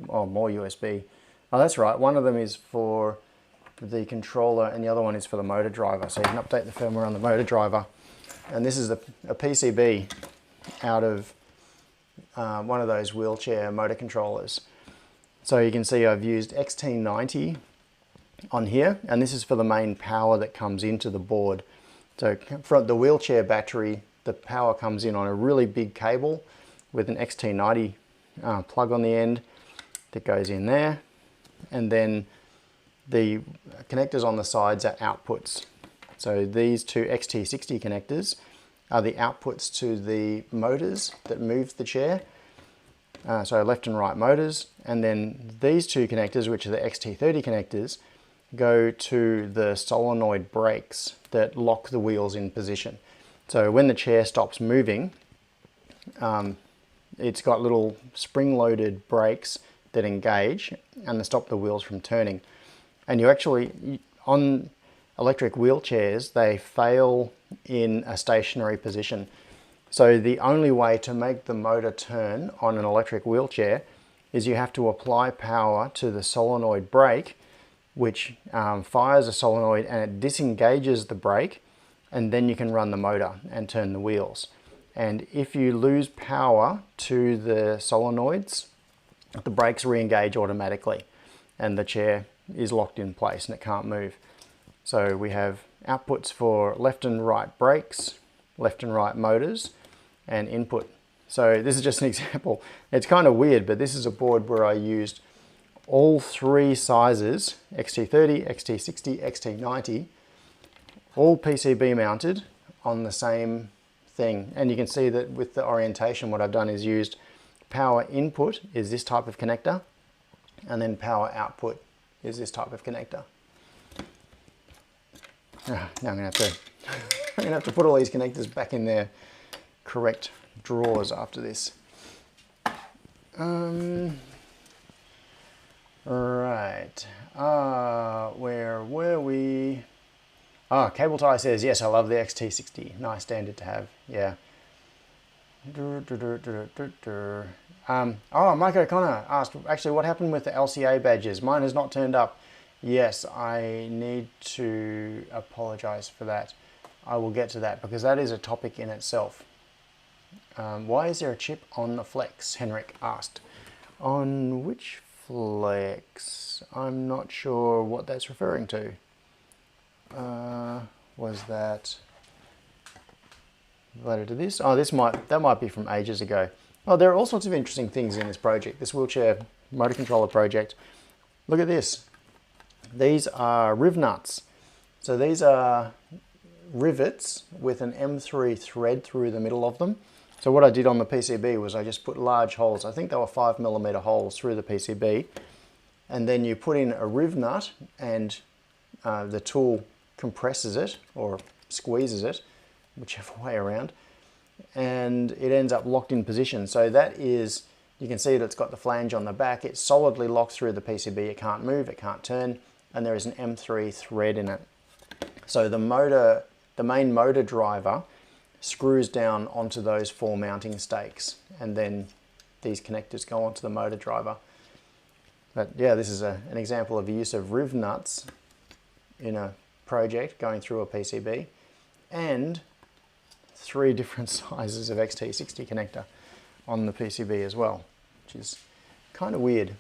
Oh, more USB. Oh, that's right. One of them is for the controller and the other one is for the motor driver. So you can update the firmware on the motor driver. And this is a PCB out of one of those wheelchair motor controllers. So you can see I've used XT90 on here, and this is for the main power that comes into the board. So from the wheelchair battery, the power comes in on a really big cable with an XT90 plug on the end that goes in there, and then the connectors on the sides are outputs. So these 2 XT60 connectors are the outputs to the motors that move the chair, so left and right motors, and then these 2 connectors, which are the XT30 connectors, go to the solenoid brakes that lock the wheels in position. So when the chair stops moving, it's got little spring-loaded brakes that engage and they stop the wheels from turning. And you actually, on electric wheelchairs, they fail in a stationary position. So the only way to make the motor turn on an electric wheelchair is you have to apply power to the solenoid brake, which fires a solenoid and it disengages the brake, and then you can run the motor and turn the wheels. And if you lose power to the solenoids, the brakes re-engage automatically and the chair is locked in place and it can't move. So we have outputs for left and right brakes, left and right motors, and input. So this is just an example. It's kind of weird, but this is a board where I used all 3 sizes, XT30, XT60, XT90, all PCB mounted on the same thing. And you can see that with the orientation, what I've done is used power input is this type of connector, and then power output is this type of connector. Now I'm gonna have to put all these connectors back in their correct drawers after this. Right. Where were we? Cable Tie says, yes, I love the XT60. Nice standard to have. Yeah. Mike O'Connor asked, actually, what happened with the LCA badges? Mine has not turned up. Yes, I need to apologize for that. I will get to that because that is a topic in itself. Why is there a chip on the Flex? Henrik asked. On which Flex? I'm not sure what that's referring to. Was that related to this? Oh, that might be from ages ago. Oh, there are all sorts of interesting things in this project, this wheelchair motor controller project. Look at this. These are riv nuts. So these are rivets with an M3 thread through the middle of them. So what I did on the PCB was I just put large holes, I think they were 5mm holes through the PCB, and then you put in a riv nut and the tool compresses it or squeezes it, whichever way around, and it ends up locked in position. So that is, you can see that it's got the flange on the back, it's solidly locked through the PCB, it can't move, it can't turn, and there is an M3 thread in it. So the main motor driver screws down onto those 4 mounting stakes, and then these connectors go onto the motor driver. But yeah, this is an example of the use of riv nuts in a project going through a PCB, and 3 different sizes of XT60 connector on the PCB as well, which is kind of weird.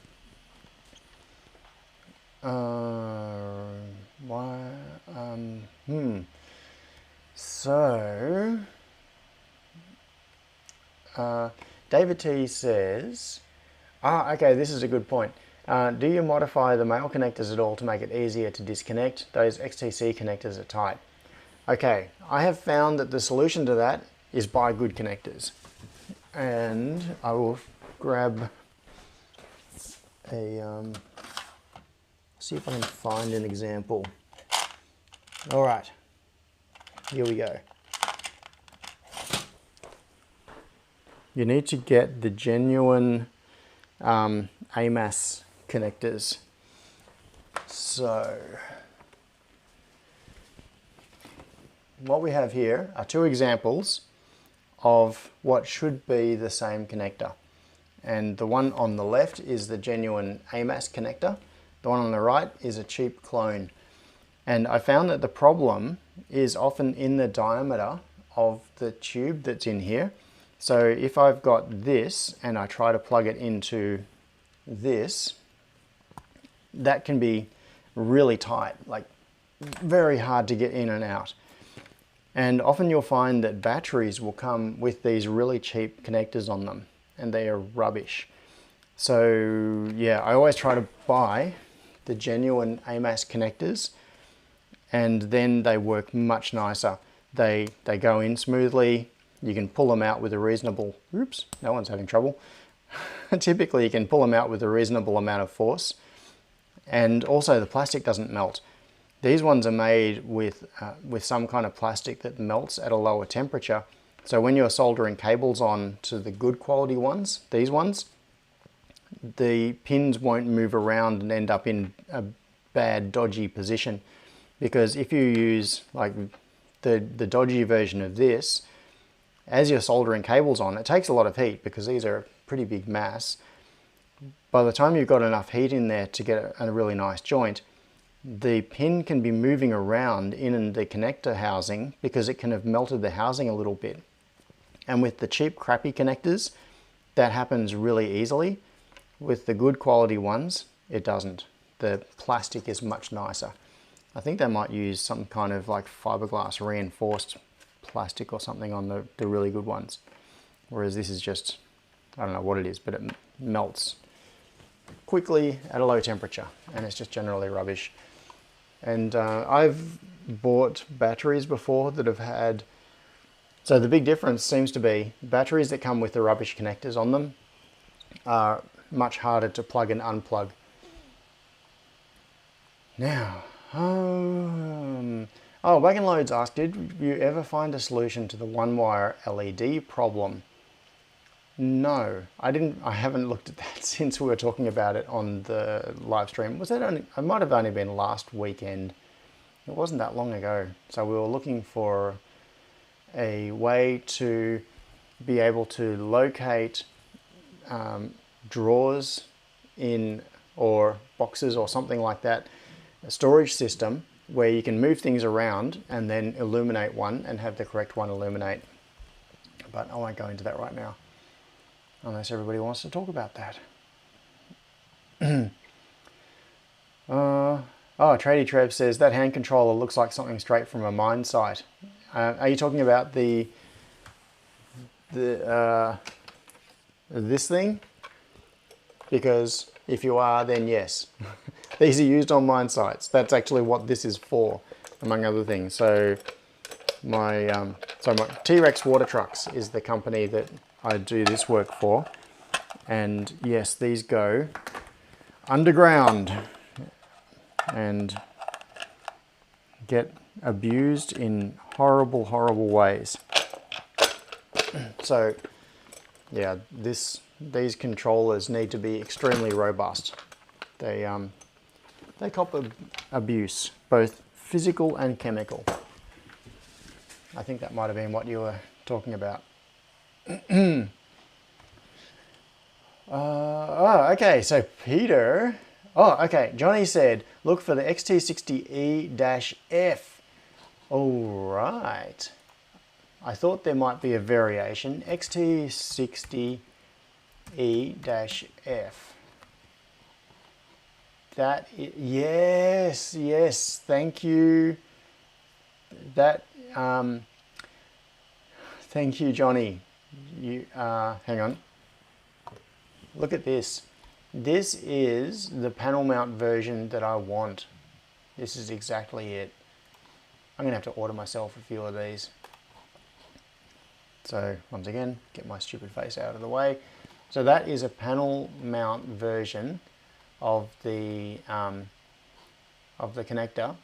So David T says, okay, this is a good point. Do you modify the male connectors at all to make it easier to disconnect? Those XTC connectors are tight. Okay, I have found that the solution to that is buy good connectors. And I will grab a, see if I can find an example. All right, here we go. You need to get the genuine AMAS connectors. So, what we have here are two examples of what should be the same connector. And the one on the left is the genuine AMAS connector. The one on the right is a cheap clone. And I found that the problem is often in the diameter of the tube that's in here. So if I've got this and I try to plug it into this, that can be really tight, like very hard to get in and out. And often you'll find that batteries will come with these really cheap connectors on them, and they are rubbish. So yeah, I always try to buy the genuine AMAS connectors, and then they work much nicer. They go in smoothly. You can pull them out with a reasonable, oops, no one's having trouble. Typically you can pull them out with a reasonable amount of force. And also the plastic doesn't melt. These ones are made with some kind of plastic that melts at a lower temperature. So when you're soldering cables on to the good quality ones, these ones, the pins won't move around and end up in a bad, dodgy position. Because if you use like the dodgy version of this, as you're soldering cables on, it takes a lot of heat because these are a pretty big mass. By the time you've got enough heat in there to get a really nice joint, the pin can be moving around in the connector housing because it can have melted the housing a little bit. And with the cheap, crappy connectors, that happens really easily. With the good quality ones, it doesn't. The plastic is much nicer. I think they might use some kind of like fiberglass reinforced plastic or something on the really good ones. Whereas this is just, I don't know what it is, but it melts quickly at a low temperature, and it's just generally rubbish. And I've bought batteries before that have had, so the big difference seems to be batteries that come with the rubbish connectors on them are much harder to plug and unplug. Now, Wagon Loads asked, did you ever find a solution to the one-wire LED problem? No, I didn't. I haven't looked at that since we were talking about it on the live stream. Was that only? It might have only been last weekend. It wasn't that long ago. So we were looking for a way to be able to locate drawers in or boxes or something like that, a storage system where you can move things around and then illuminate one and have the correct one illuminate. But I won't go into that right now, unless everybody wants to talk about that. Tradie Trev says, that hand controller looks like something straight from a mine site. Are you talking about this thing? Because if you are, then yes. These are used on mine sites. That's actually what this is for, among other things. So my T-Rex Water Trucks is the company that I do this work for. And yes, these go underground and get abused in horrible, horrible ways. So yeah, these controllers need to be extremely robust. They cop abuse, both physical and chemical. I think that might have been what you were talking about. Okay, so Peter, okay, Johnny said, look for the XT60E-F. All right. I thought there might be a variation, XT60E-F. That, yes, thank you. That, thank you, Johnny. You, hang on. Look at this. This is the panel mount version that I want. This is exactly it. I'm going to have to order myself a few of these. So once again, get my stupid face out of the way. So that is a panel mount version of the connector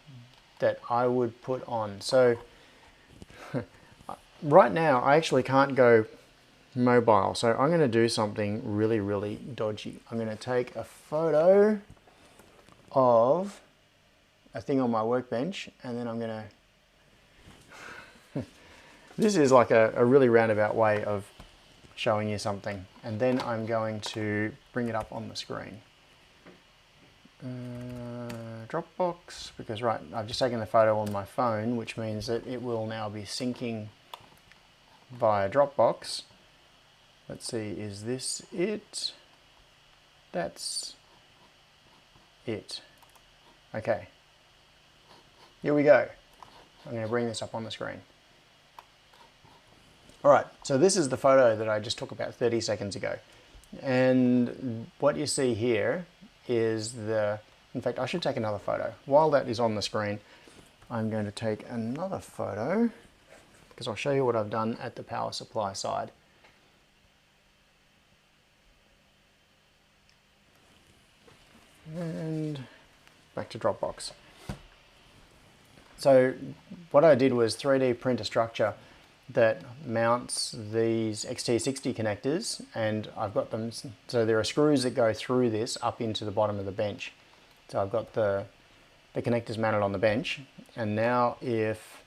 that I would put on. So right now I actually can't go mobile, so I'm going to do something really, really dodgy. I'm going to take a photo of a thing on my workbench, and then I'm going to this is like a really roundabout way of showing you something, and then I'm going to bring it up on the screen. Dropbox, because right, I've just taken the photo on my phone, which means that it will now be syncing via Dropbox. Let's see, is this it? That's it. Okay, here we go. I'm going to bring this up on the screen. Alright, so this is the photo that I just took about 30 seconds ago. And what you see here is in fact, I should take another photo. While that is on the screen, I'm going to take another photo, because I'll show you what I've done at the power supply side. And back to Dropbox. So what I did was 3D print a structure that mounts these XT60 connectors, and I've got them, so there are screws that go through this up into the bottom of the bench. So I've got the connectors mounted on the bench, and now if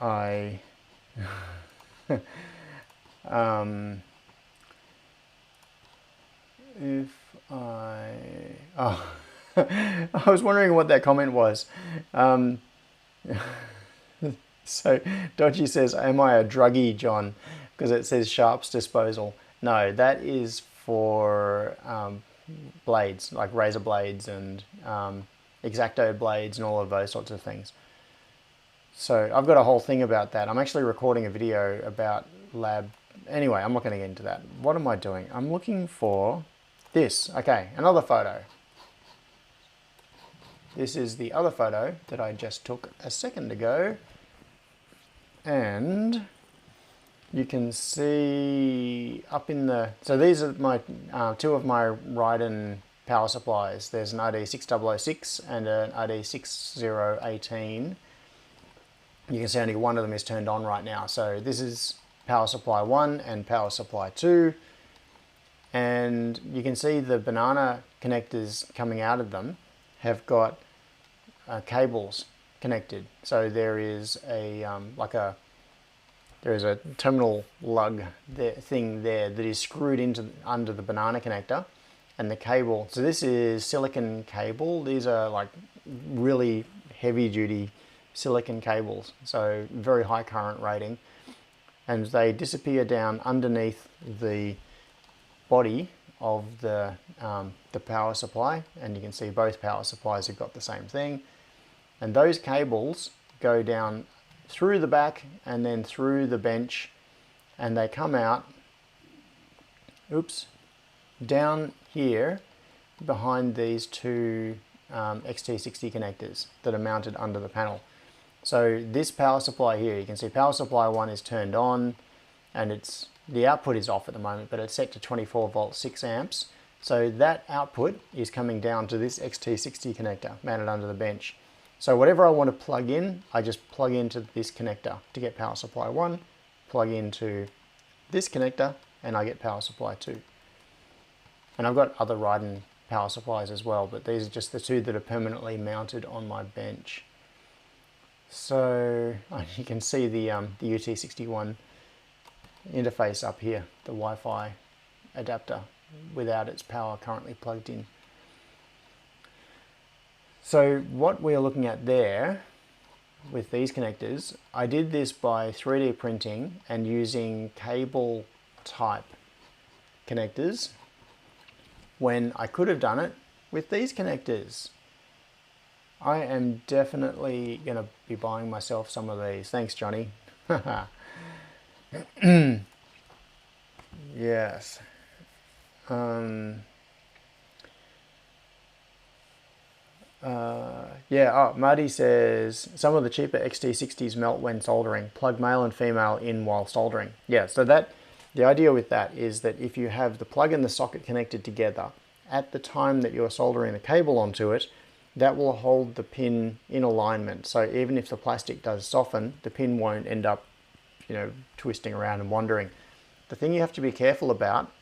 I I was wondering what that comment was. So Dodgy says, am I a druggie, John? Because it says Sharps disposal. No, that is for blades, like razor blades and X-Acto blades and all of those sorts of things. So I've got a whole thing about that. I'm actually recording a video about lab. Anyway, I'm not going to get into that. What am I doing? I'm looking for this. Okay, another photo. This is the other photo that I just took a second ago. And you can see up in the, so these are my two of my Ryden power supplies. There's an RD6006 and an RD6018. You can see only one of them is turned on right now. So this is power supply 1 and power supply 2. And you can see the banana connectors coming out of them have got cables connected. So there is a there is a terminal lug thing there that is screwed into under the banana connector, and the cable. So this is silicon cable. These are like really heavy duty silicon cables, so very high current rating, and they disappear down underneath the body of the power supply, and you can see both power supplies have got the same thing. And those cables go down through the back and then through the bench, and they come out, oops, down here behind these two XT60 connectors that are mounted under the panel. So this power supply here, you can see power supply 1 is turned on, and the output is off at the moment, but it's set to 24 volts 6 amps. So that output is coming down to this XT60 connector mounted under the bench. So whatever I want to plug in, I just plug into this connector to get power supply 1, plug into this connector, and I get power supply 2. And I've got other Ryden power supplies as well, but these are just the two that are permanently mounted on my bench. So you can see the UT61 interface up here, the Wi-Fi adapter without its power currently plugged in. So what we're looking at there with these connectors, I did this by 3D printing and using cable type connectors when I could have done it with these connectors. I am definitely going to be buying myself some of these. Thanks, Johnny. Yes. Yeah, oh, Marty says, some of the cheaper XT60s melt when soldering. Plug male and female in while soldering. Yeah, so the idea with that is that if you have the plug and the socket connected together, at the time that you're soldering the cable onto it, that will hold the pin in alignment. So even if the plastic does soften, the pin won't end up, twisting around and wandering. The thing you have to be careful about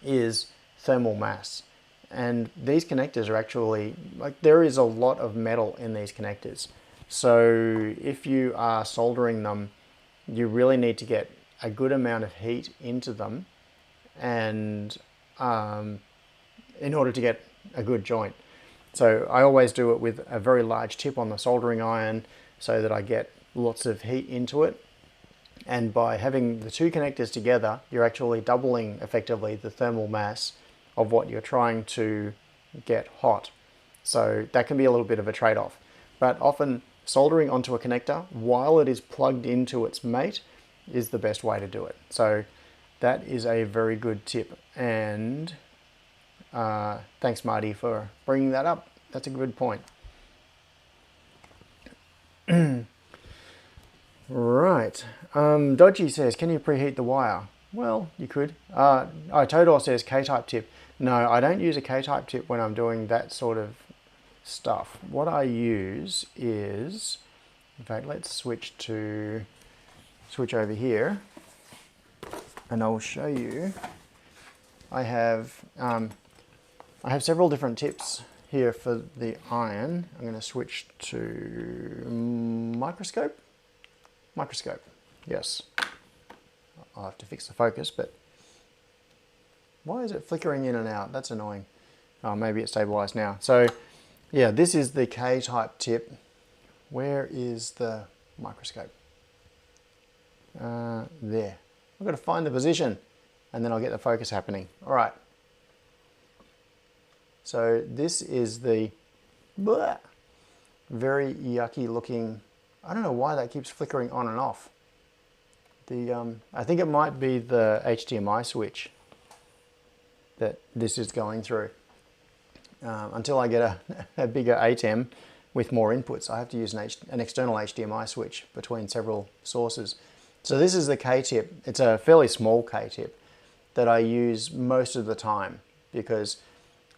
is thermal mass. And these connectors are actually, there is a lot of metal in these connectors. So if you are soldering them, you really need to get a good amount of heat into them and in order to get a good joint. So I always do it with a very large tip on the soldering iron so that I get lots of heat into it. And by having the two connectors together, you're actually doubling effectively the thermal mass of what you're trying to get hot. So that can be a little bit of a trade-off. But often soldering onto a connector while it is plugged into its mate is the best way to do it. So that is a very good tip. And thanks, Marty, for bringing that up. That's a good point. Right. Dodgy says, can you preheat the wire? Well, you could. Todor says K-type tip. No, I don't use a K-type tip when I'm doing that sort of stuff. What I use is, in fact, let's switch over here, and I'll show you. I have several different tips here for the iron. I'm going to switch to microscope. Microscope, yes. I'll have to fix the focus, but why is it flickering in and out? That's annoying. Oh, maybe it's stabilized now. So yeah, this is the K-type tip. Where is the microscope? There. I've got to find the position and then I'll get the focus happening. All right. So this is the very yucky looking, I don't know why that keeps flickering on and off. I think it might be the HDMI switch that this is going through. Until I get a bigger ATEM with more inputs, I have to use an external HDMI switch between several sources. So this is the K-tip. It's a fairly small K-tip that I use most of the time because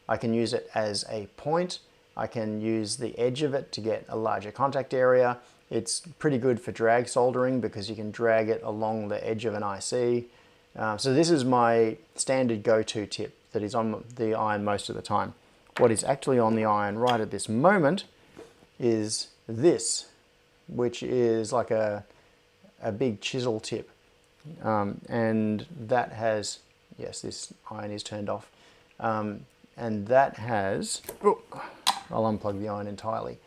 I can use it as a point. I can use the edge of it to get a larger contact area. It's pretty good for drag soldering because you can drag it along the edge of an IC. So this is my standard go-to tip that is on the iron most of the time. What is actually on the iron right at this moment is this, which is like a big chisel tip. And that has, yes, this iron is turned off. And that has, I'll unplug the iron entirely,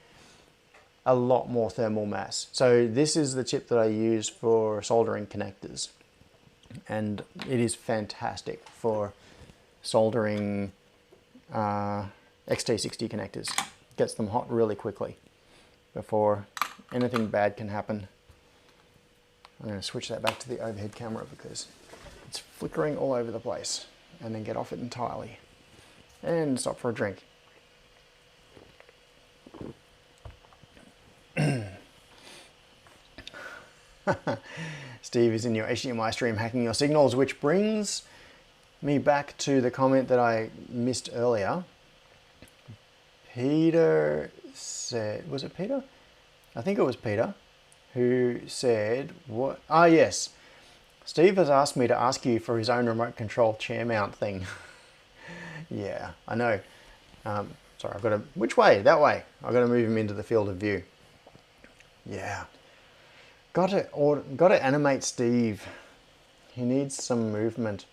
a lot more thermal mass. So this is the tip that I use for soldering connectors. And it is fantastic for soldering XT60 connectors. Gets them hot really quickly before anything bad can happen. I'm going to switch that back to the overhead camera because it's flickering all over the place, and then get off it entirely and stop for a drink. Steve is in your HDMI stream hacking your signals, which brings me back to the comment that I missed earlier. Peter said, was it Peter? I think it was Peter who said, what? Ah, yes. Steve has asked me to ask you for his own remote control chair mount thing. Yeah, I know. Sorry, I've got to, which way? That way. I've got to move him into the field of view. Yeah. Got to animate Steve. He needs some movement.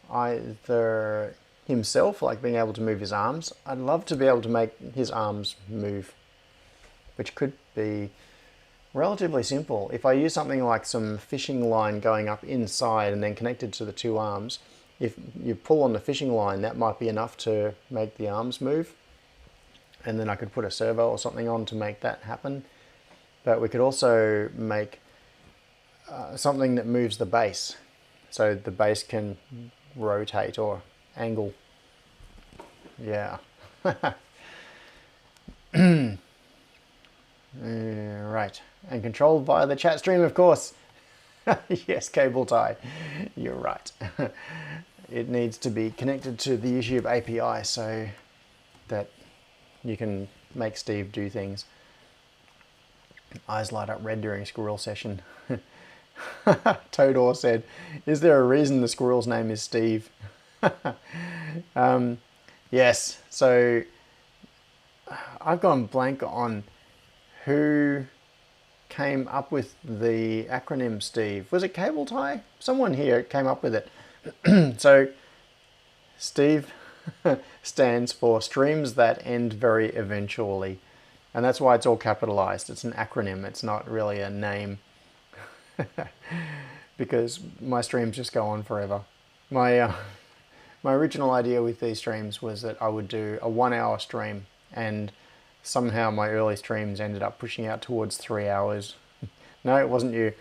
Either himself, like being able to move his arms. I'd love to be able to make his arms move, which could be relatively simple. If I use something like some fishing line going up inside and then connected to the two arms, if you pull on the fishing line, that might be enough to make the arms move. And then I could put a servo or something on to make that happen. But we could also make something that moves the base, so the base can rotate or angle. Yeah. Right, and controlled via the chat stream, of course. Yes, cable tie. You're right. It needs to be connected to the YouTube API so that you can make Steve do things. Eyes light up red during squirrel session. Todor said, is there a reason the squirrel's name is Steve? Yes, so I've gone blank on who came up with the acronym Steve. Was it cable tie? Someone here came up with it. So Steve stands for streams that end very eventually. And that's why it's all capitalized. It's an acronym. It's not really a name. Because my streams just go on forever. My original idea with these streams was that I would do a 1 hour stream, and somehow my early streams ended up pushing out towards 3 hours. No, it wasn't you.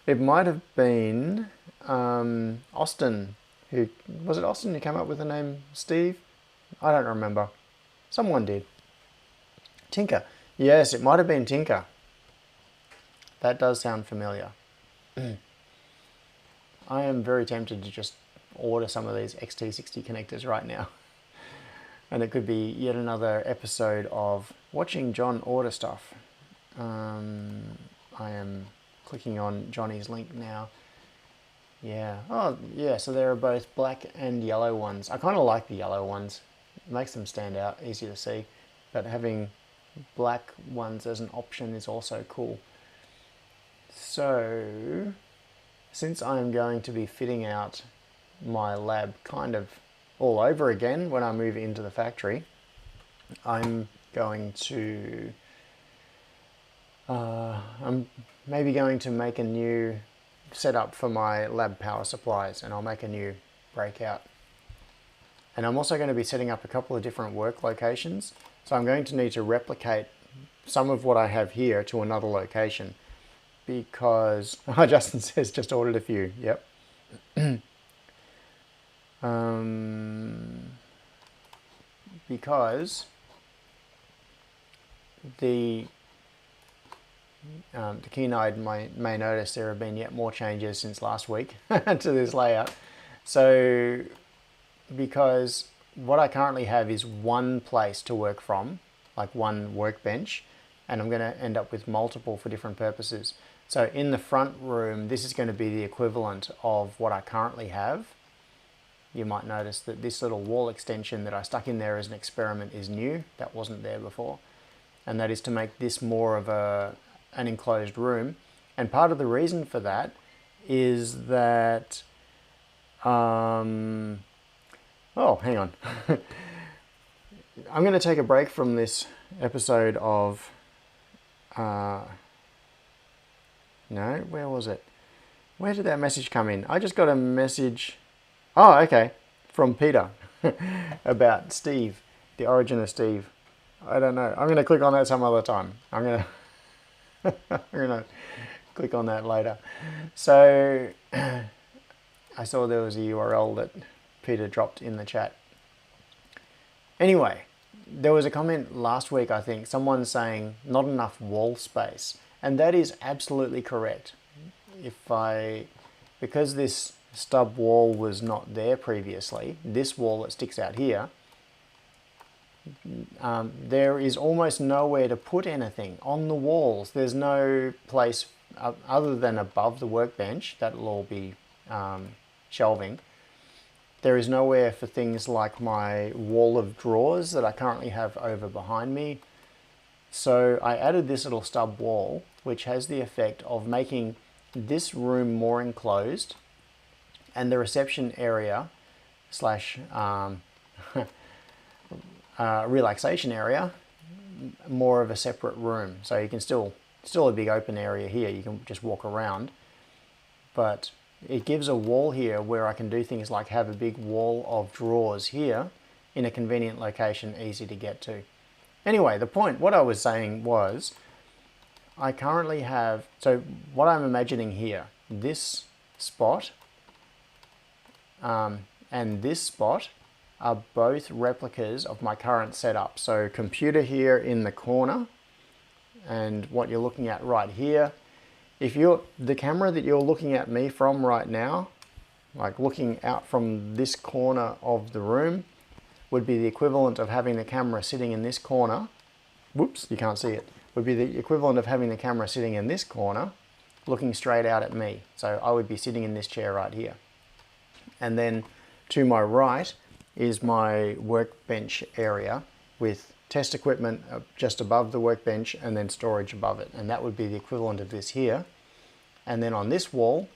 It might have been Austin. Was it Austin who came up with the name Steve? I don't remember. Someone did. Tinker. Yes, it might have been Tinker. That does sound familiar. I am very tempted to just order some of these XT60 connectors right now. And it could be yet another episode of watching John order stuff. I am clicking on Johnny's link now. Yeah. Oh, yeah, so there are both black and yellow ones. I kind of like the yellow ones. It makes them stand out, easy to see. But having black ones as an option is also cool. So, since I'm going to be fitting out my lab kind of all over again when I move into the factory, I'm going to I'm maybe going to make a new setup for my lab power supplies, and I'll make a new breakout. And I'm also going to be setting up a couple of different work locations, so I'm going to need to replicate some of what I have here to another location, because Justin says just ordered a few. Yep. Because the keen eyed may notice there have been yet more changes since last week to this layout. So because what I currently have is one place to work from, like one workbench, and I'm going to end up with multiple for different purposes. So in the front room, this is going to be the equivalent of what I currently have. You might notice that this little wall extension that I stuck in there as an experiment is new. That wasn't there before. And that is to make this more of an enclosed room. And part of the reason for that is that... oh, hang on. I'm going to take a break from this episode of... no, where was it? Where did that message come in? I just got a message... Oh, okay, from Peter about Steve, the origin of Steve. I don't know. I'm going to click on that some other time. I'm going to click on that later. So I saw there was a URL that Peter dropped in the chat. Anyway, there was a comment last week, I think, someone saying not enough wall space. And that is absolutely correct. Because this stub wall was not there previously, this wall that sticks out here, there is almost nowhere to put anything on the walls. There's no place other than above the workbench. That'll all be shelving. There is nowhere for things like my wall of drawers that I currently have over behind me. So I added this little stub wall, which has the effect of making this room more enclosed, and the reception area slash relaxation area more of a separate room. So you can still a big open area here, you can just walk around, but it gives a wall here where I can do things like have a big wall of drawers here in a convenient location, easy to get to. Anyway, the point, what I was saying was, I currently have, so what I'm imagining here, this spot and this spot are both replicas of my current setup. So computer here in the corner, and what you're looking at right here. If the camera that you're looking at me from right now, like looking out from this corner of the room, would be the equivalent of having the camera sitting in this corner. Whoops, you can't see it. Would be the equivalent of having the camera sitting in this corner, looking straight out at me. So I would be sitting in this chair right here. And then to my right is my workbench area with test equipment just above the workbench and then storage above it. And that would be the equivalent of this here. And then on this wall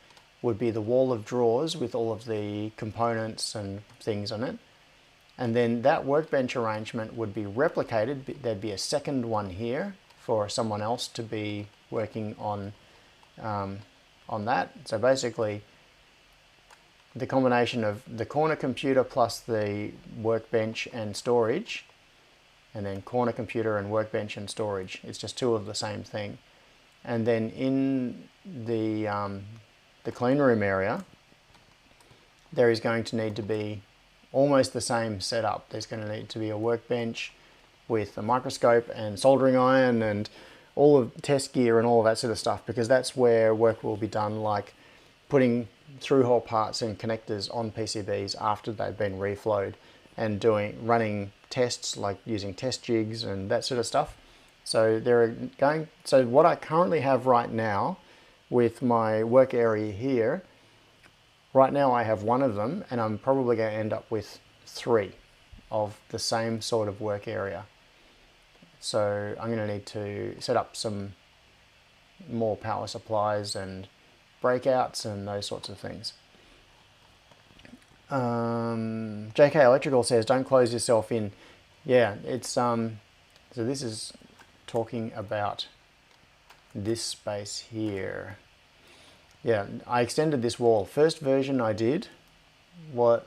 would be the wall of drawers with all of the components and things on it. And then that workbench arrangement would be replicated. There'd be a second one here for someone else to be working on that. So basically, the combination of the corner computer plus the workbench and storage, and then corner computer and workbench and storage. It's just two of the same thing. And then in the clean room area, there is going to need to be almost the same setup. There's going to need to be a workbench with a microscope and soldering iron and all of test gear and all of that sort of stuff, because that's where work will be done, like putting through-hole parts and connectors on PCBs after they've been reflowed, and running tests like using test jigs and that sort of stuff. So so what I currently have right now with my work area here, right now I have one of them, and I'm probably going to end up with 3 of the same sort of work area. So I'm going to need to set up some more power supplies and breakouts and those sorts of things. JK Electrical says, don't close yourself in. Yeah, it's so this is talking about this space here. Yeah, I extended this wall. First version I did,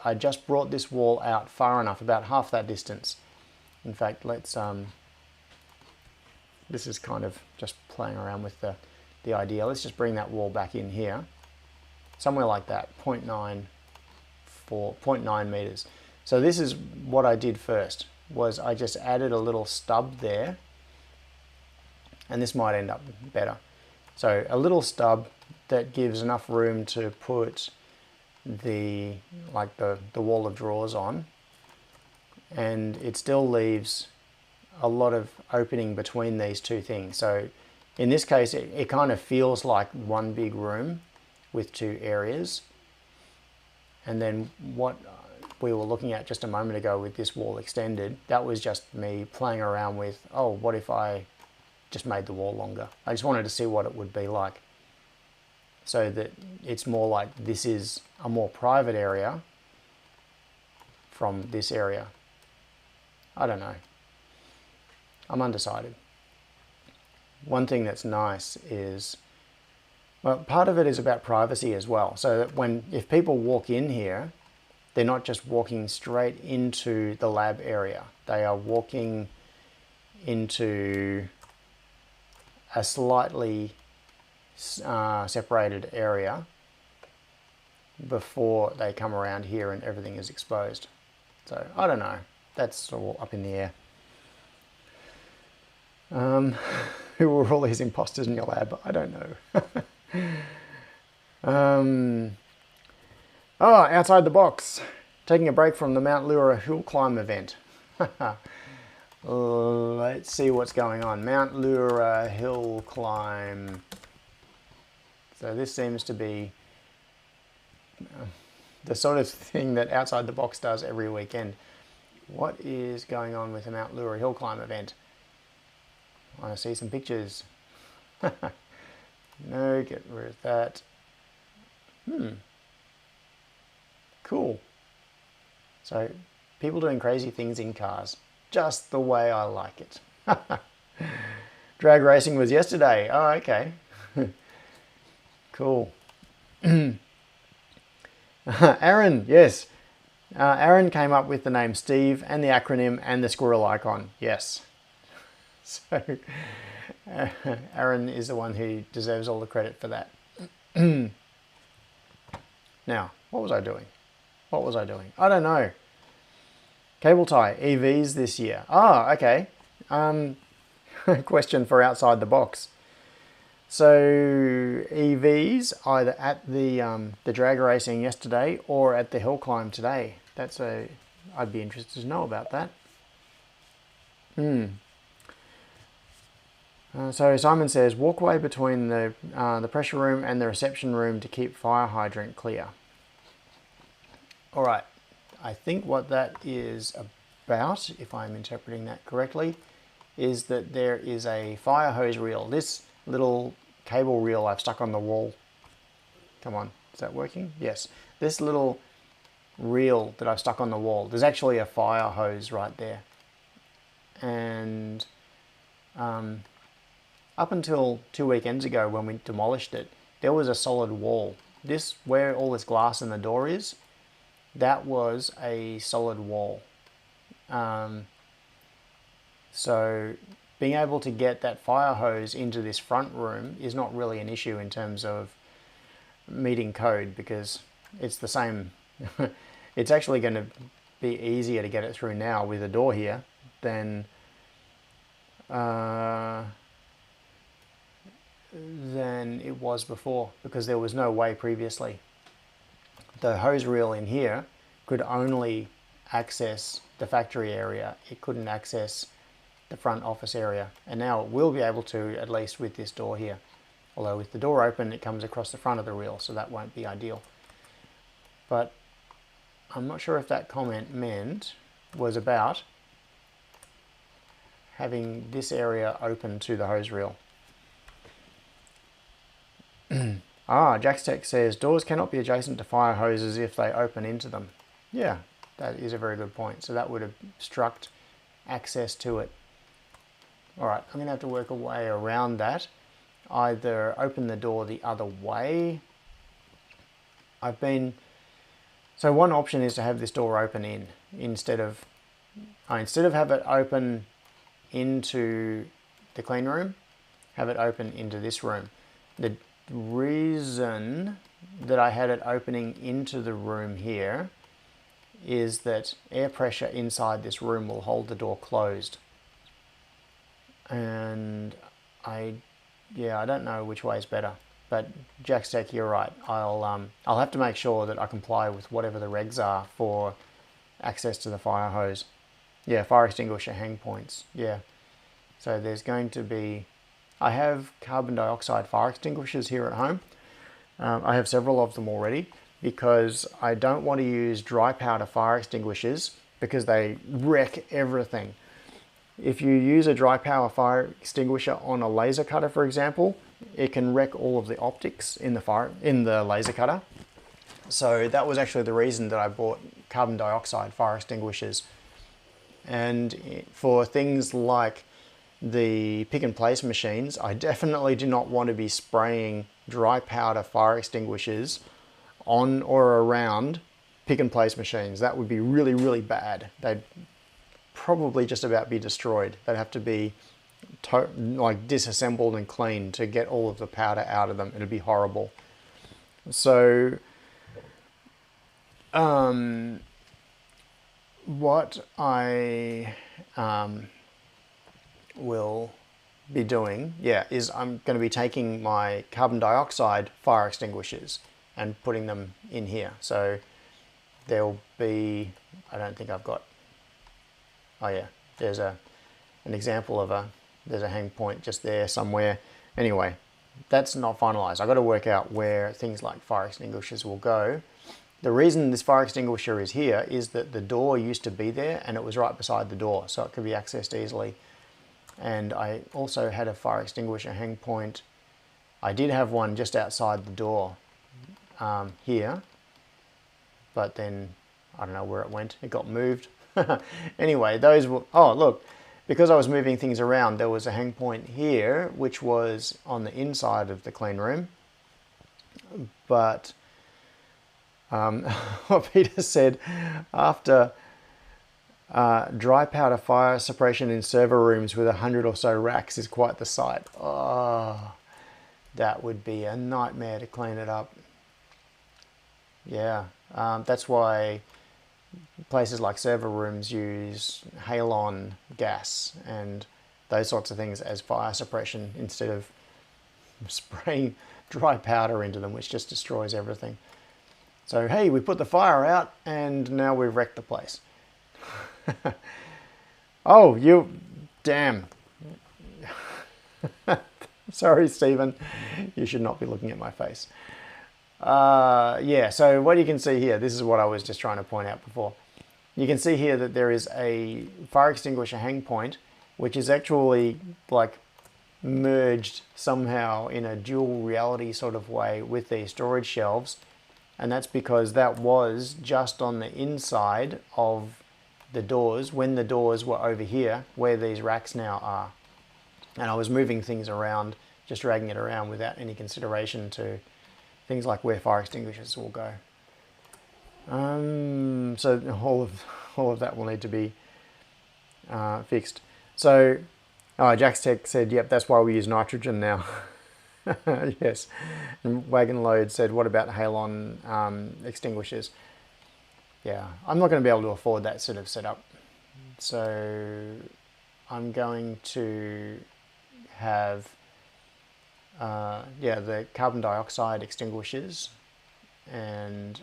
I just brought this wall out far enough, about half that distance. In fact, let's this is kind of just playing around with the idea. Let's just bring that wall back in here, somewhere like that, 0.9 meters. So this is what I did first, was I just added a little stub there, and this might end up better. So a little stub that gives enough room to put the wall of drawers on, and it still leaves a lot of opening between these two things. So in this case, it kind of feels like one big room with 2 areas. And then what we were looking at just a moment ago with this wall extended, that was just me playing around with, oh, what if I just made the wall longer? I just wanted to see what it would be like, so that it's more like this is a more private area from this area. I don't know. I'm undecided. One thing that's nice is, well, part of it is about privacy as well. So that if people walk in here, they're not just walking straight into the lab area. They are walking into a slightly separated area before they come around here and everything is exposed. So I don't know. That's all up in the air. Who were all these imposters in your lab? I don't know. Outside the box. Taking a break from the Mount Lura hill climb event. Let's see what's going on. Mount Lura hill climb. So this seems to be the sort of thing that Outside the Box does every weekend. What is going on with the Mount Lura hill climb event? I want to see some pictures. No, get rid of that. Cool. So, people doing crazy things in cars. Just the way I like it. Drag racing was yesterday. Oh, okay. Cool. Aaron, yes. Aaron came up with the name Steve and the acronym and the squirrel icon. Yes. So, Aaron is the one who deserves all the credit for that. Now, what was I doing? I don't know. Cable tie, EVs this year. Ah, okay. question for outside the box. So EVs either at the drag racing yesterday or at the hill climb today. I'd be interested to know about that. So Simon says, walkway between the pressure room and the reception room to keep fire hydrant clear. All right, I think what that is about, if I'm interpreting that correctly, is that there is a fire hose reel. This little cable reel I've stuck on the wall. Come on, is that working? Yes. This little reel that I've stuck on the wall, there's actually a fire hose right there. And up until 2 weekends ago when we demolished it, there was a solid wall. This, where all this glass in the door is, that was a solid wall. So being able to get that fire hose into this front room is not really an issue in terms of meeting code, because it's the same. It's actually going to be easier to get it through now with a door here than it was before, because there was no way previously. The hose reel in here could only access the factory area. It couldn't access the front office area, and now it will be able to, at least with this door here. Although with the door open, it comes across the front of the reel, so that won't be ideal. But I'm not sure if that comment was about having this area open to the hose reel. Jackstech says, doors cannot be adjacent to fire hoses if they open into them. Yeah, that is a very good point. So that would obstruct access to it. All right, I'm going to have to work a way around that. Either open the door the other way. So one option is to have this door open instead of have it open into the clean room, have it open into this room. The reason that I had it opening into the room here is that air pressure inside this room will hold the door closed. And I don't know which way is better. But Jackstack, you're right. I'll have to make sure that I comply with whatever the regs are for access to the fire hose. Yeah, fire extinguisher hang points. Yeah. So there's going to be... I have carbon dioxide fire extinguishers here at home. I have several of them already because I don't want to use dry powder fire extinguishers because they wreck everything. If you use a dry powder fire extinguisher on a laser cutter, for example, it can wreck all of the optics in the laser cutter. So that was actually the reason that I bought carbon dioxide fire extinguishers. And for things like the pick and place machines, I definitely do not want to be spraying dry powder fire extinguishers on or around pick and place machines. That would be really, really bad. They'd probably just about be destroyed. They'd have to be like disassembled and cleaned to get all of the powder out of them. It'd be horrible. So what I will be doing, is I'm going to be taking my carbon dioxide fire extinguishers and putting them in here. So there'll be, I don't think I've got, oh yeah, there's an example of there's a hang point just there somewhere. Anyway, that's not finalized. I've got to work out where things like fire extinguishers will go. The reason this fire extinguisher is here is that the door used to be there and it was right beside the door, so it could be accessed easily. And I also had a fire extinguisher hang point. I did have one just outside the door here, but then I don't know where it went. It got moved. Anyway, those will, oh look, because I was moving things around, there was a hang point here, which was on the inside of the clean room. But what Peter said, after dry powder fire suppression in server rooms with 100 or so racks is quite the sight. Oh, that would be a nightmare to clean it up. Yeah, that's why places like server rooms use halon gas and those sorts of things as fire suppression instead of spraying dry powder into them, which just destroys everything. So hey, we put the fire out and now we've wrecked the place. Oh, you, damn. Sorry, Stephen. You should not be looking at my face. Yeah, so what you can see here, this is what I was just trying to point out before. You can see here that there is a fire extinguisher hang point, which is actually like merged somehow in a dual reality sort of way with these storage shelves. And that's because that was just on the inside of the doors when the doors were over here where these racks now are. And I was moving things around, just dragging it around without any consideration to things like where fire extinguishers will go. So all of that will need to be fixed. So Jack's Tech said, yep, that's why we use nitrogen now. Yes. And Wagon Load said, what about halon extinguishers? Yeah, I'm not going to be able to afford that sort of setup. So I'm going to have the carbon dioxide extinguishers, and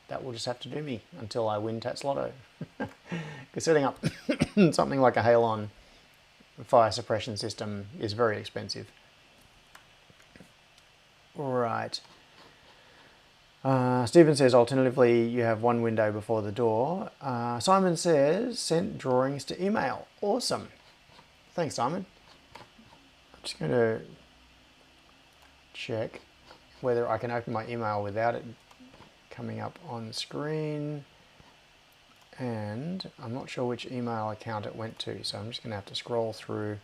that will just have to do me until I win Tats Lotto. Because setting up something like a halon fire suppression system is very expensive. Right. Stephen says, alternatively, you have one window before the door. Simon says, sent drawings to email. Awesome. Thanks, Simon. I'm just going to check whether I can open my email without it coming up on screen. And I'm not sure which email account it went to, so I'm just going to have to scroll through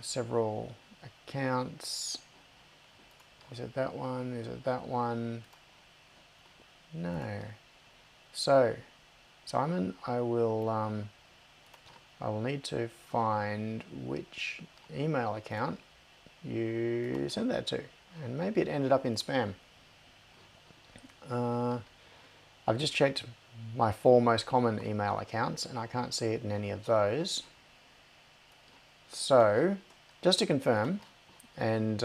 several accounts. Is it that one? Is it that one? No. So, Simon, I will need to find which email account you sent that to, and maybe it ended up in spam. I've just checked my 4 most common email accounts and I can't see it in any of those. So, just to confirm, and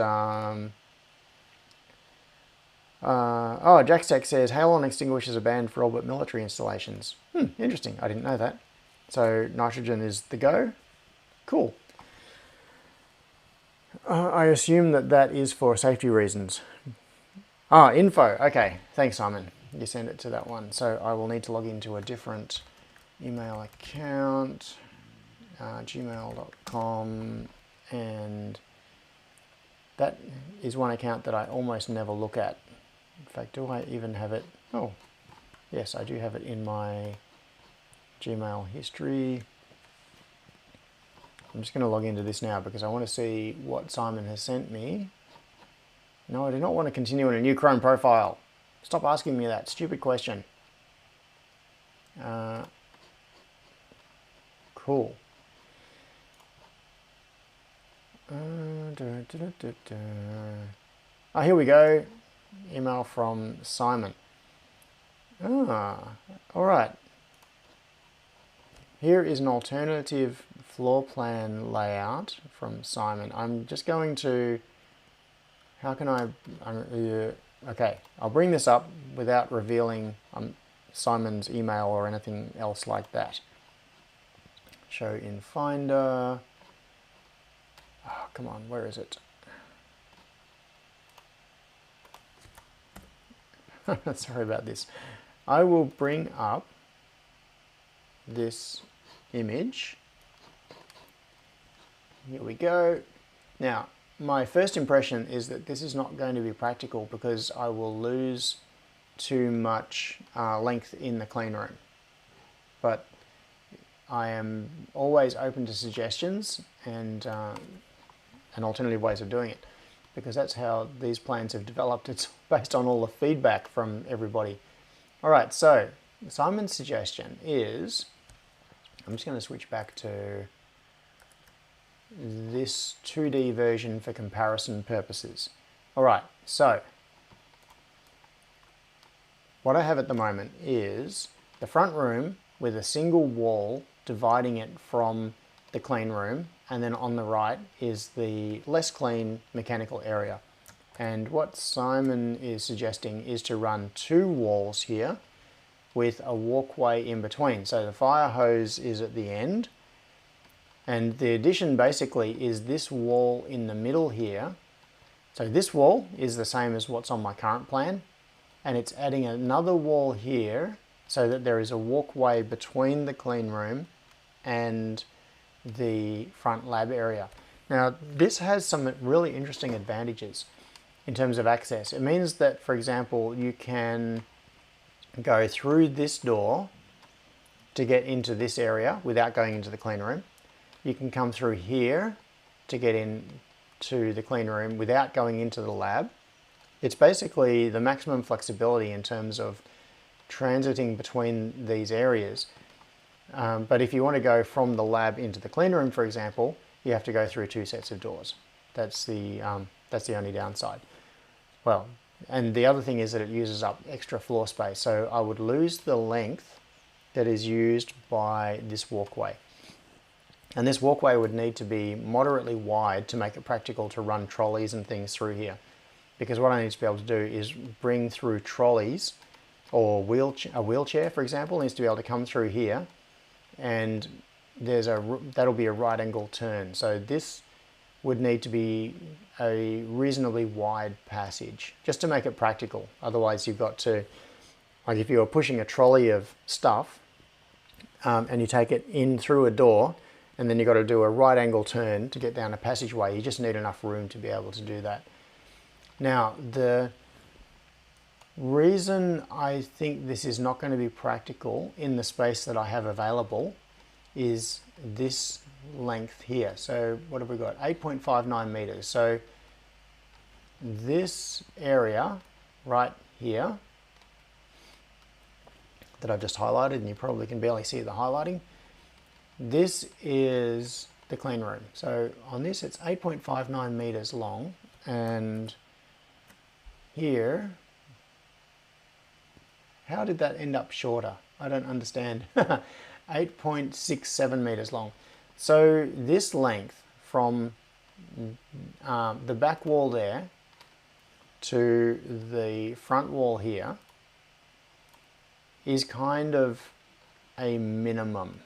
Jack's Tech says halon extinguishers are banned for all but military installations. Interesting, I didn't know that. So nitrogen is the go. Cool. I assume that is for safety reasons. Info. Okay, thanks, Simon. You send it to that one. So I will need to log into a different email account, gmail.com, and that is one account that I almost never look at. In fact, do I even have it? Oh, yes, I do have it in my Gmail history. I'm just going to log into this now because I want to see what Simon has sent me. No, I do not want to continue in a new Chrome profile. Stop asking me that stupid question. Cool. Here we go. Email from Simon. All right. Here is an alternative floor plan layout from Simon. I'm just going to, how can I, okay, I'll bring this up without revealing Simon's email or anything else like that. Show in Finder. Oh, come on, where is it? Sorry about this. I will bring up this image. Here we go. Now, my first impression is that this is not going to be practical because I will lose too much length in the clean room. But I am always open to suggestions and alternative ways of doing it, because that's how these plans have developed. It's based on all the feedback from everybody. All right, so Simon's suggestion is, I'm just going to switch back to this 2D version for comparison purposes. All right, so what I have at the moment is the front room with a single wall dividing it from the clean room, and then on the right is the less clean mechanical area. And what Simon is suggesting is to run 2 walls here with a walkway in between. So the fire hose is at the end, and the addition basically is this wall in the middle here. So this wall is the same as what's on my current plan, and it's adding another wall here so that there is a walkway between the clean room and the front lab area. Now this has some really interesting advantages in terms of access. It means that, for example, you can go through this door to get into this area without going into the clean room. You can come through here to get into the clean room without going into the lab. It's basically the maximum flexibility in terms of transiting between these areas. But if you want to go from the lab into the clean room, for example, you have to go through 2 sets of doors. That's the only downside. Well, and the other thing is that it uses up extra floor space. So I would lose the length that is used by this walkway. And this walkway would need to be moderately wide to make it practical to run trolleys and things through here. Because what I need to be able to do is bring through trolleys, or a wheelchair, for example, needs to be able to come through here, and that'll be a right angle turn. So this would need to be a reasonably wide passage just to make it practical. Otherwise you've got to, like if you're pushing a trolley of stuff and you take it in through a door, and then you've got to do a right angle turn to get down a passageway, you just need enough room to be able to do that. Now, the reason I think this is not going to be practical in the space that I have available is this length here. So what have we got? 8.59 meters. So this area right here that I've just highlighted, and you probably can barely see the highlighting, this is the clean room. So on this it's 8.59 meters long, and here, how did that end up shorter? I don't understand. 8.67 meters long. So this length from the back wall there to the front wall here is kind of a minimum.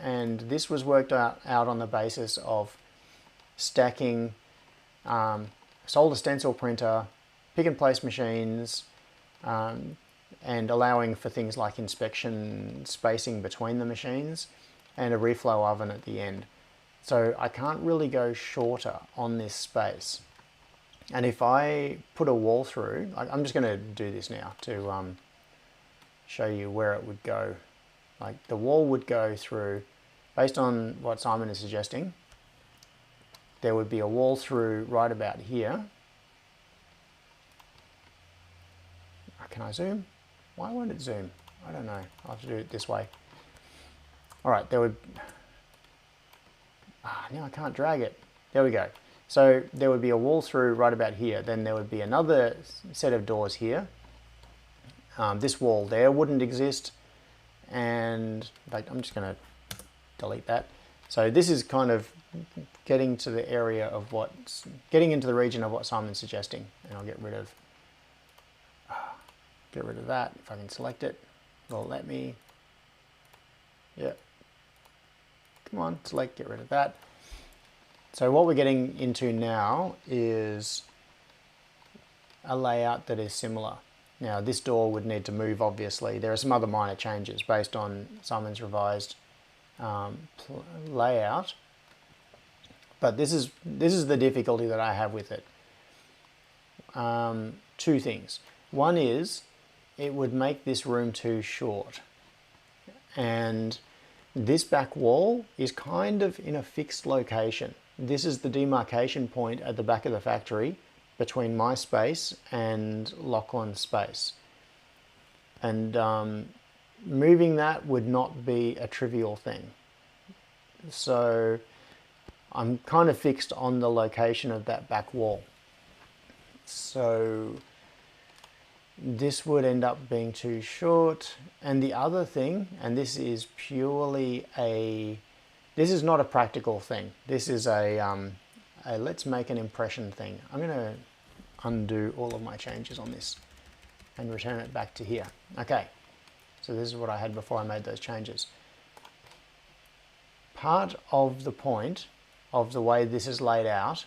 And this was worked out on the basis of stacking solder stencil printer, pick and place machines, and allowing for things like inspection spacing between the machines, and a reflow oven at the end. So I can't really go shorter on this space. And if I put a wall through, I'm just going to do this now to show you where it would go. Like the wall would go through, based on what Simon is suggesting, there would be a wall through right about here. Can I zoom? Why won't it zoom? I don't know. I'll have to do it this way. All right, there would... now I can't drag it. There we go. So there would be a wall through right about here. Then there would be another set of doors here. This wall there wouldn't exist. And in fact, I'm just going to delete that. So this is kind of getting to the area of getting into the region of what Simon's suggesting. And I'll get rid of that. If I can select it, it'll let me. Yeah. Come on, select, get rid of that. So what we're getting into now is a layout that is similar. Now this door would need to move, obviously. There are some other minor changes based on Simon's revised layout, but this is the difficulty that I have with it. 2 things. One is it would make this room too short, and this back wall is kind of in a fixed location. This is the demarcation point at the back of the factory between my space and Lachlan's space. And moving that would not be a trivial thing. So I'm kind of fixed on the location of that back wall. So this would end up being too short. And the other thing, and this is purely this is not a practical thing. This is a let's make an impression thing. I'm going to undo all of my changes on this and return it back to here. Okay, so this is what I had before I made those changes. Part of the point of the way this is laid out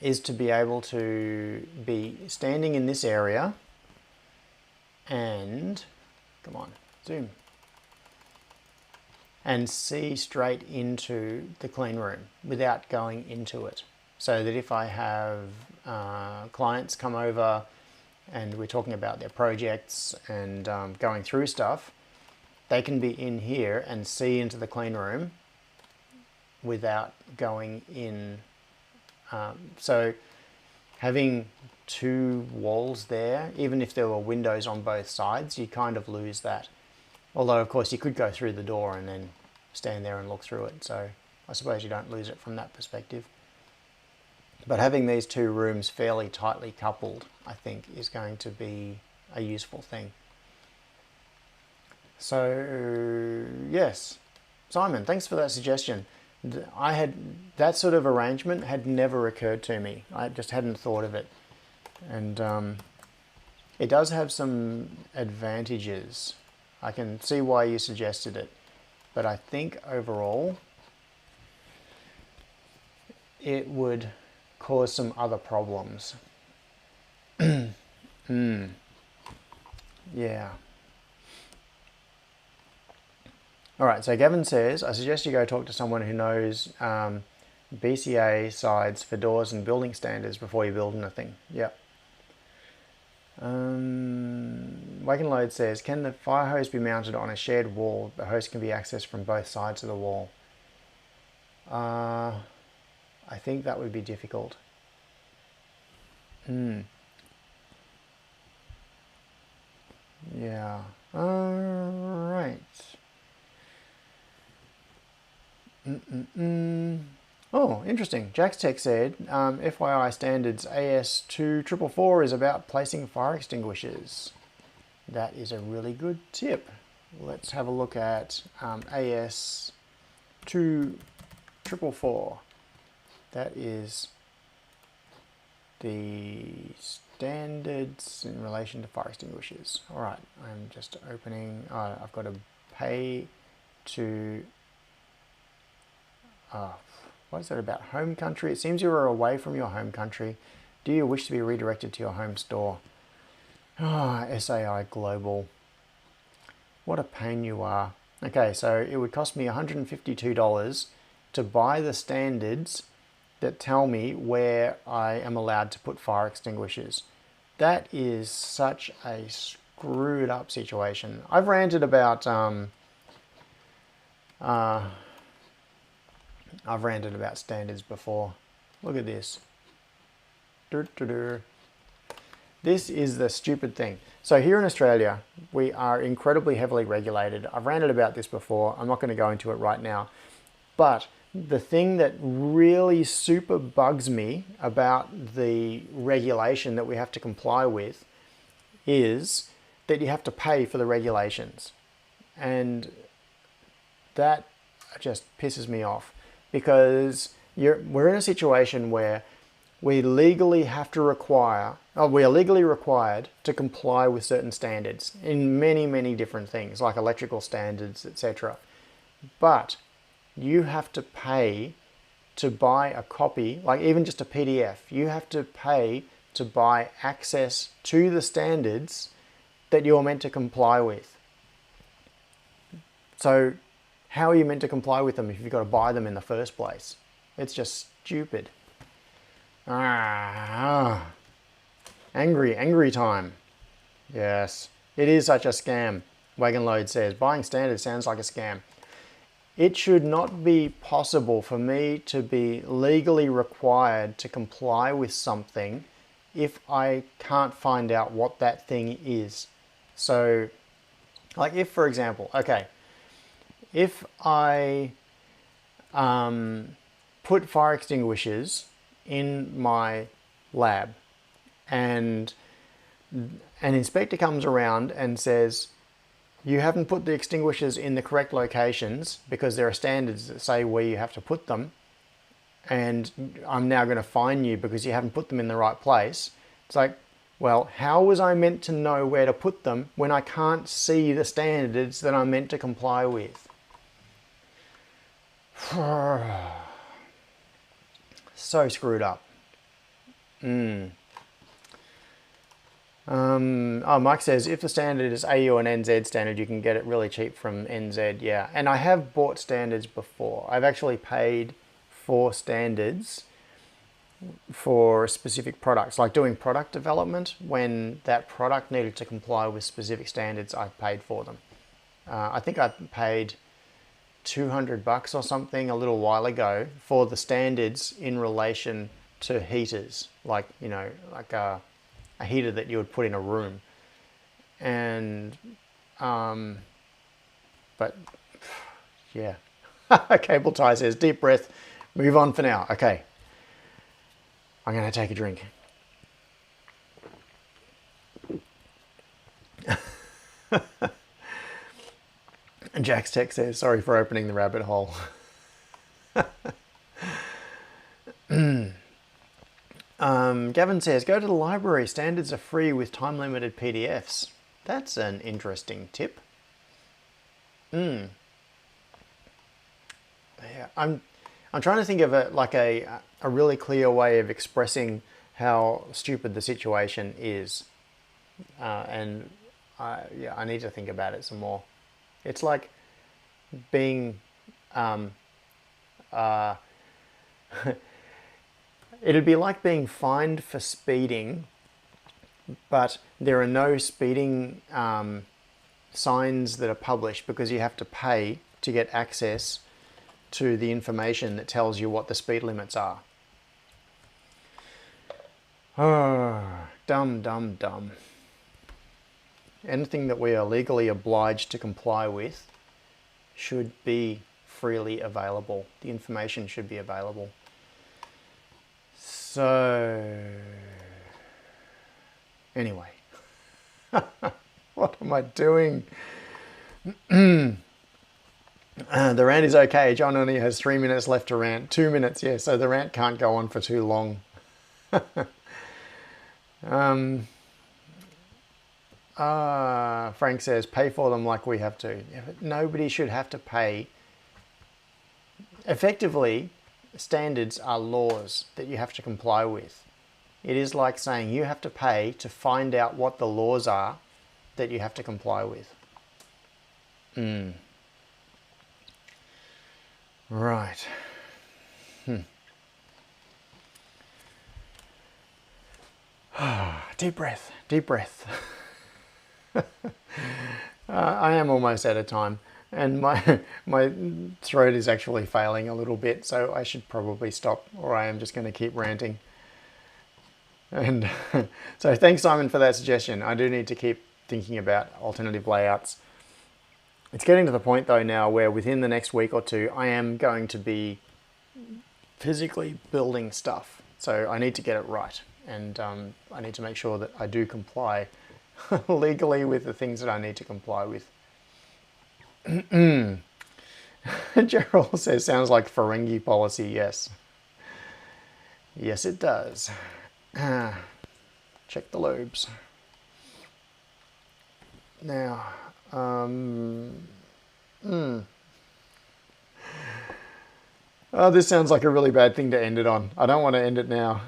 is to be able to be standing in this area and, come on, zoom, and see straight into the clean room without going into it. So that if I have clients come over and we're talking about their projects and going through stuff, they can be in here and see into the clean room without going in. So having two walls there, even if there were windows on both sides, you kind of lose that. Although of course you could go through the door and then stand there and look through it. So I suppose you don't lose it from that perspective. But having these two rooms fairly tightly coupled, I think, is going to be a useful thing. So yes, Simon, thanks for that suggestion. That sort of arrangement had never occurred to me. I just hadn't thought of it. And it does have some advantages. I can see why you suggested it. But I think overall it would cause some other problems. Yeah. All right, so Gavin says, I suggest you go talk to someone who knows BCA sides for doors and building standards before you build anything. Yep. Wake and Load says, can the fire hose be mounted on a shared wall? The hose can be accessed from both sides of the wall. I think that would be difficult. Yeah. Right. Oh, interesting. Jack's Tech said, FYI standards AS2444 is about placing fire extinguishers. That is a really good tip. Let's have a look at AS2444. That is the standards in relation to fire extinguishers. All right, I'm just opening. I've got to pay to. What is that about? Home country? It seems you are away from your home country. Do you wish to be redirected to your home store? SAI Global. What a pain you are. Okay, so it would cost me $152 to buy the standards that tell me where I am allowed to put fire extinguishers. That is such a screwed up situation. I've ranted about standards before. Look at this. This is the stupid thing. So here in Australia, we are incredibly heavily regulated. I've ranted about this before. I'm not going to go into it right now. But the thing that really super bugs me about the regulation that we have to comply with is that you have to pay for the regulations. And that just pisses me off. Because we're in a situation where we legally have to we are legally required to comply with certain standards in many, many different things, like electrical standards, etc. But you have to pay to buy a copy, like even just a PDF. You have to pay to buy access to the standards that you're meant to comply with. So how are you meant to comply with them if you've got to buy them in the first place? It's just stupid. Angry time. Yes, it is such a scam. Wagon Load says, buying standards sounds like a scam. It should not be possible for me to be legally required to comply with something if I can't find out what that thing is. So, like if, for example, okay, if I put fire extinguishers in my lab and an inspector comes around and says, you haven't put the extinguishers in the correct locations because there are standards that say where you have to put them, and I'm now going to fine you because you haven't put them in the right place. It's like, well, how was I meant to know where to put them when I can't see the standards that I'm meant to comply with? So screwed up. Mike says, if the standard is AU and NZ standard, you can get it really cheap from NZ. Yeah, and I have bought standards before. I've actually paid for standards for specific products, like doing product development. When that product needed to comply with specific standards, I paid for them. I think I paid $200 or something a little while ago for the standards in relation to heaters, like, you know, like a heater that you would put in a room. And but yeah. Cable tie says, deep breath, move on for now. Okay, I'm gonna take a drink. And Jack's text says, sorry for opening the rabbit hole. Gavin says, go to the library. Standards are free with time-limited PDFs. That's an interesting tip. Yeah, I'm trying to think of a really clear way of expressing how stupid the situation is, and I need to think about it some more. It's like being it'd be like being fined for speeding, but there are no speeding signs that are published because you have to pay to get access to the information that tells you what the speed limits are. Dumb, dumb, dumb. Anything that we are legally obliged to comply with should be freely available. The information should be available. So, anyway, what am I doing? The rant is okay. John only has 3 minutes left to rant. 2 minutes, yeah, so the rant can't go on for too long. Frank says, pay for them like we have to. Yeah, but nobody should have to pay. Effectively, standards are laws that you have to comply with. It is like saying you have to pay to find out what the laws are that you have to comply with. Right. Deep breath, deep breath. I am almost out of time, and my throat is actually failing a little bit, so I should probably stop, or I am just going to keep ranting. And so thanks, Simon, for that suggestion. I do need to keep thinking about alternative layouts. It's getting to the point though now where within the next week or two I am going to be physically building stuff, so I need to get it right, and I need to make sure that I do comply legally with the things that I need to comply with. Gerald says, sounds like Ferengi policy. Yes. Yes, it does. Check the lobes. Now, oh, this sounds like a really bad thing to end it on. I don't want to end it now.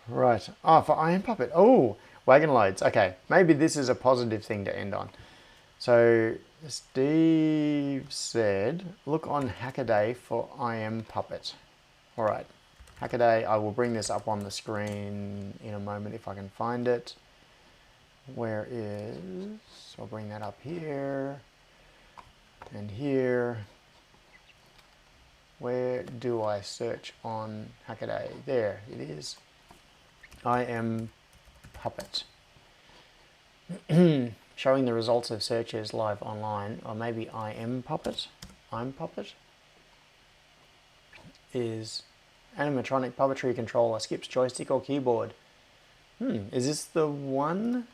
Right. Oh, for Iron Puppet. Oh, wagon loads. Okay, maybe this is a positive thing to end on. So Steve said, look on Hackaday for IM Puppet. All right, Hackaday, I will bring this up on the screen in a moment if I can find it. Where is, I'll bring that up here and here. Where do I search on Hackaday? There it is. IM Puppet. Showing the results of searches live online, or maybe IM Puppet is animatronic puppetry controller. Skips joystick or keyboard. Is this the one?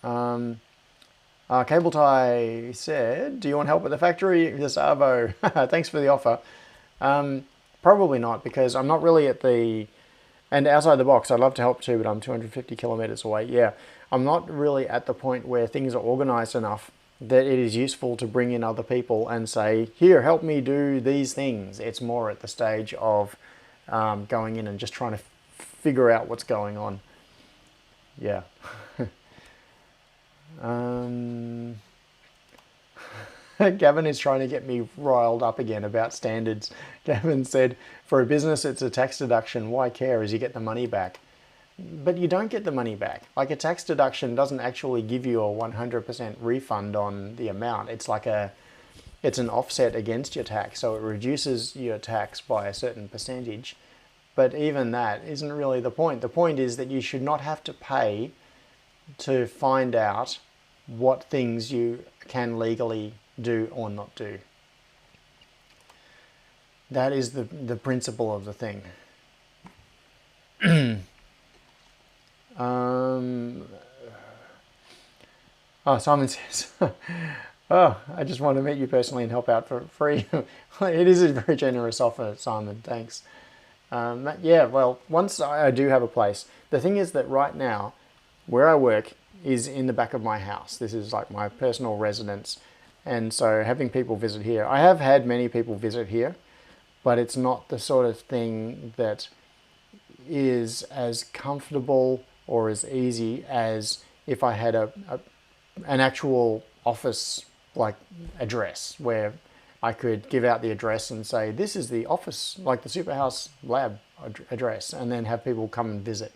Cable Tie said, do you want help at the factory? This Arvo. Thanks for the offer. Probably not, because I'm not really at the... And outside the box, I'd love to help too, but I'm 250 kilometers away. Yeah, I'm not really at the point where things are organized enough that it is useful to bring in other people and say, here, help me do these things. It's more at the stage of going in and just trying to figure out what's going on. Yeah. Gavin is trying to get me riled up again about standards. Gavin said, for a business, it's a tax deduction. Why care as you get the money back? But you don't get the money back. Like, a tax deduction doesn't actually give you a 100% refund on the amount. It's like it's an offset against your tax. So it reduces your tax by a certain percentage. But even that isn't really the point. The point is that you should not have to pay to find out what things you can legally do or not do. That is the principle of the thing. Oh, Simon says, oh, I just want to meet you personally and help out for free. It is a very generous offer, Simon, thanks. Yeah, well, once I do have a place. The thing is that right now, where I work is in the back of my house. This is like my personal residence. And so having people visit here, I have had many people visit here, but it's not the sort of thing that is as comfortable or as easy as if I had an actual office like address where I could give out the address and say, this is the office, like the Superhouse lab address, and then have people come and visit.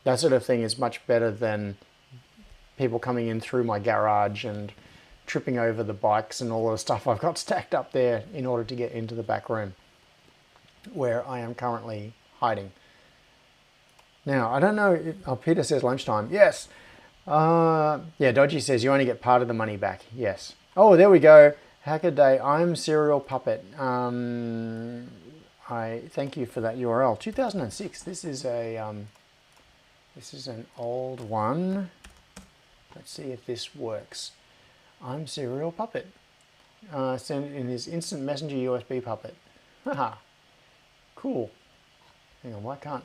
That sort of thing is much better than people coming in through my garage and tripping over the bikes and all the stuff I've got stacked up there in order to get into the back room where I am currently hiding. Now, I don't know if, oh, Peter says lunchtime. Yes. Yeah, Dodgy says you only get part of the money back. Yes. Oh, there we go. Hackaday, I'm Serial Puppet. I thank you for that URL. 2006. This is an old one. Let's see if this works. I'm Serial Puppet. Send in his instant messenger USB puppet. Haha. Cool. Hang on, why can't...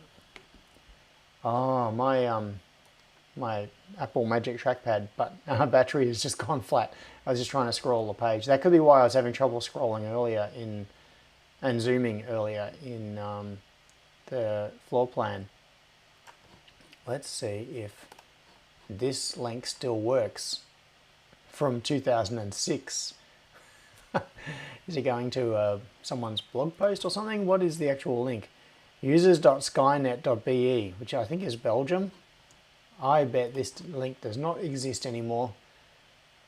Oh, my Apple Magic Trackpad battery has just gone flat. I was just trying to scroll the page. That could be why I was having trouble scrolling earlier and zooming earlier in the floor plan. Let's see if this link still works from 2006. Is it going to someone's blog post or something? What is the actual link? Users.skynet.be, which I think is Belgium. I bet this link does not exist anymore.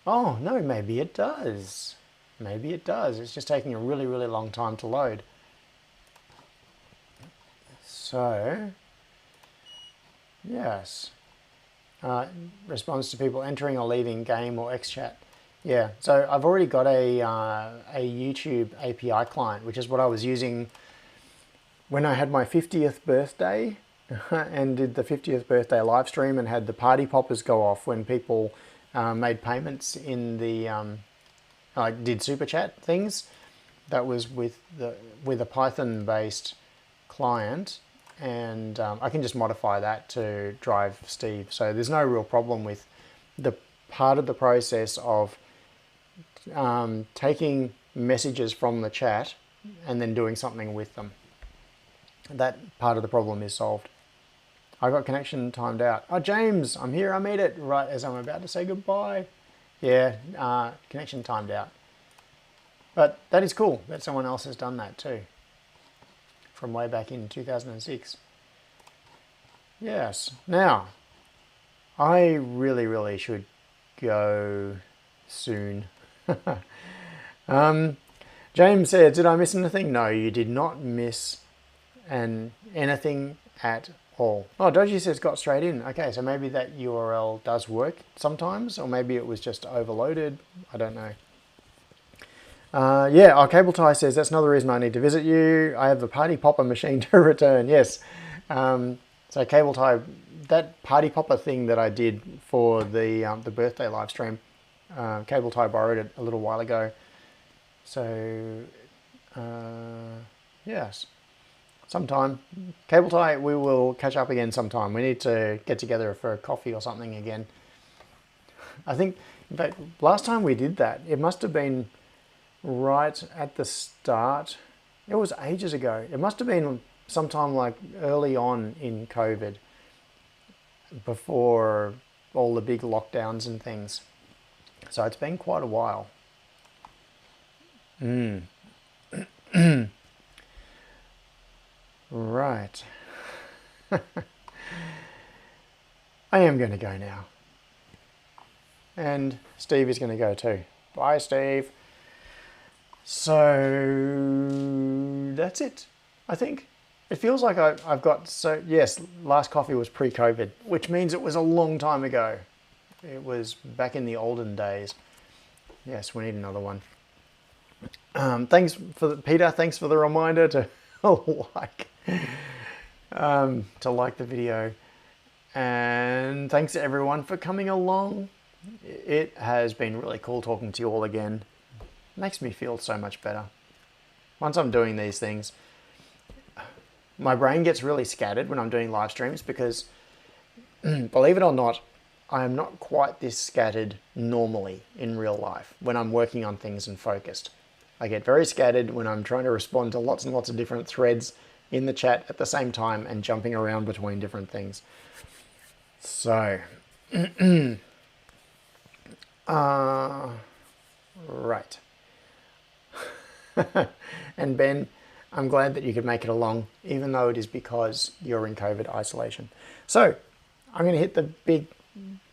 Oh, no, maybe it does. Maybe it does. It's just taking a really, really long time to load. So, yes. Response to people entering or leaving game or XChat. Yeah, so I've already got a YouTube API client, which is what I was using when I had my 50th birthday and did the 50th birthday live stream and had the party poppers go off when people made payments in the, did super chat things. That was with a Python-based client, and I can just modify that to drive Steve. So there's no real problem with the part of the process of taking messages from the chat and then doing something with them. That part of the problem is solved. I got connection timed out. Oh, James, I'm here, I made it right as I'm about to say goodbye. Yeah, connection timed out. But that is cool that someone else has done that too. From way back in 2006. Yes, now, I really, really should go soon. James said, did I miss anything? No, you did not miss anything at all. Oh, Dodgy says got straight in. Okay, so maybe that URL does work sometimes, or maybe it was just overloaded. I don't know. Yeah, our cable tie says that's another reason I need to visit you. I have the party popper machine to return. Yes. So cable tie, that party popper thing that I did for the birthday live stream, cable tie borrowed it a little while ago. So yes, sometime cable tie, we will catch up again sometime. We need to get together for a coffee or something again. I think, in fact, last time we did that, it must have been right at the start. It was ages ago. It must have been sometime like early on in COVID, before all the big lockdowns and things. So it's been quite a while. Right. I am going to go now. And Steve is going to go too. Bye, Steve. So that's it, I think. It feels like I've got, so yes, last coffee was pre-COVID, which means it was a long time ago. It was back in the olden days. Yes, we need another one. Thanks for Peter. Thanks for the reminder to like the video, and thanks to everyone for coming along. It has been really cool talking to you all again. It makes me feel so much better. Once I'm doing these things, my brain gets really scattered when I'm doing live streams because, believe it or not, I am not quite this scattered normally in real life when I'm working on things and focused. I get very scattered when I'm trying to respond to lots and lots of different threads in the chat at the same time and jumping around between different things. So, right. And Ben, I'm glad that you could make it along, even though it is because you're in COVID isolation. So, I'm going to hit the big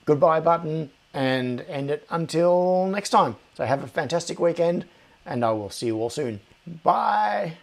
goodbye button and end it until next time. So have a fantastic weekend, and I will see you all soon. Bye.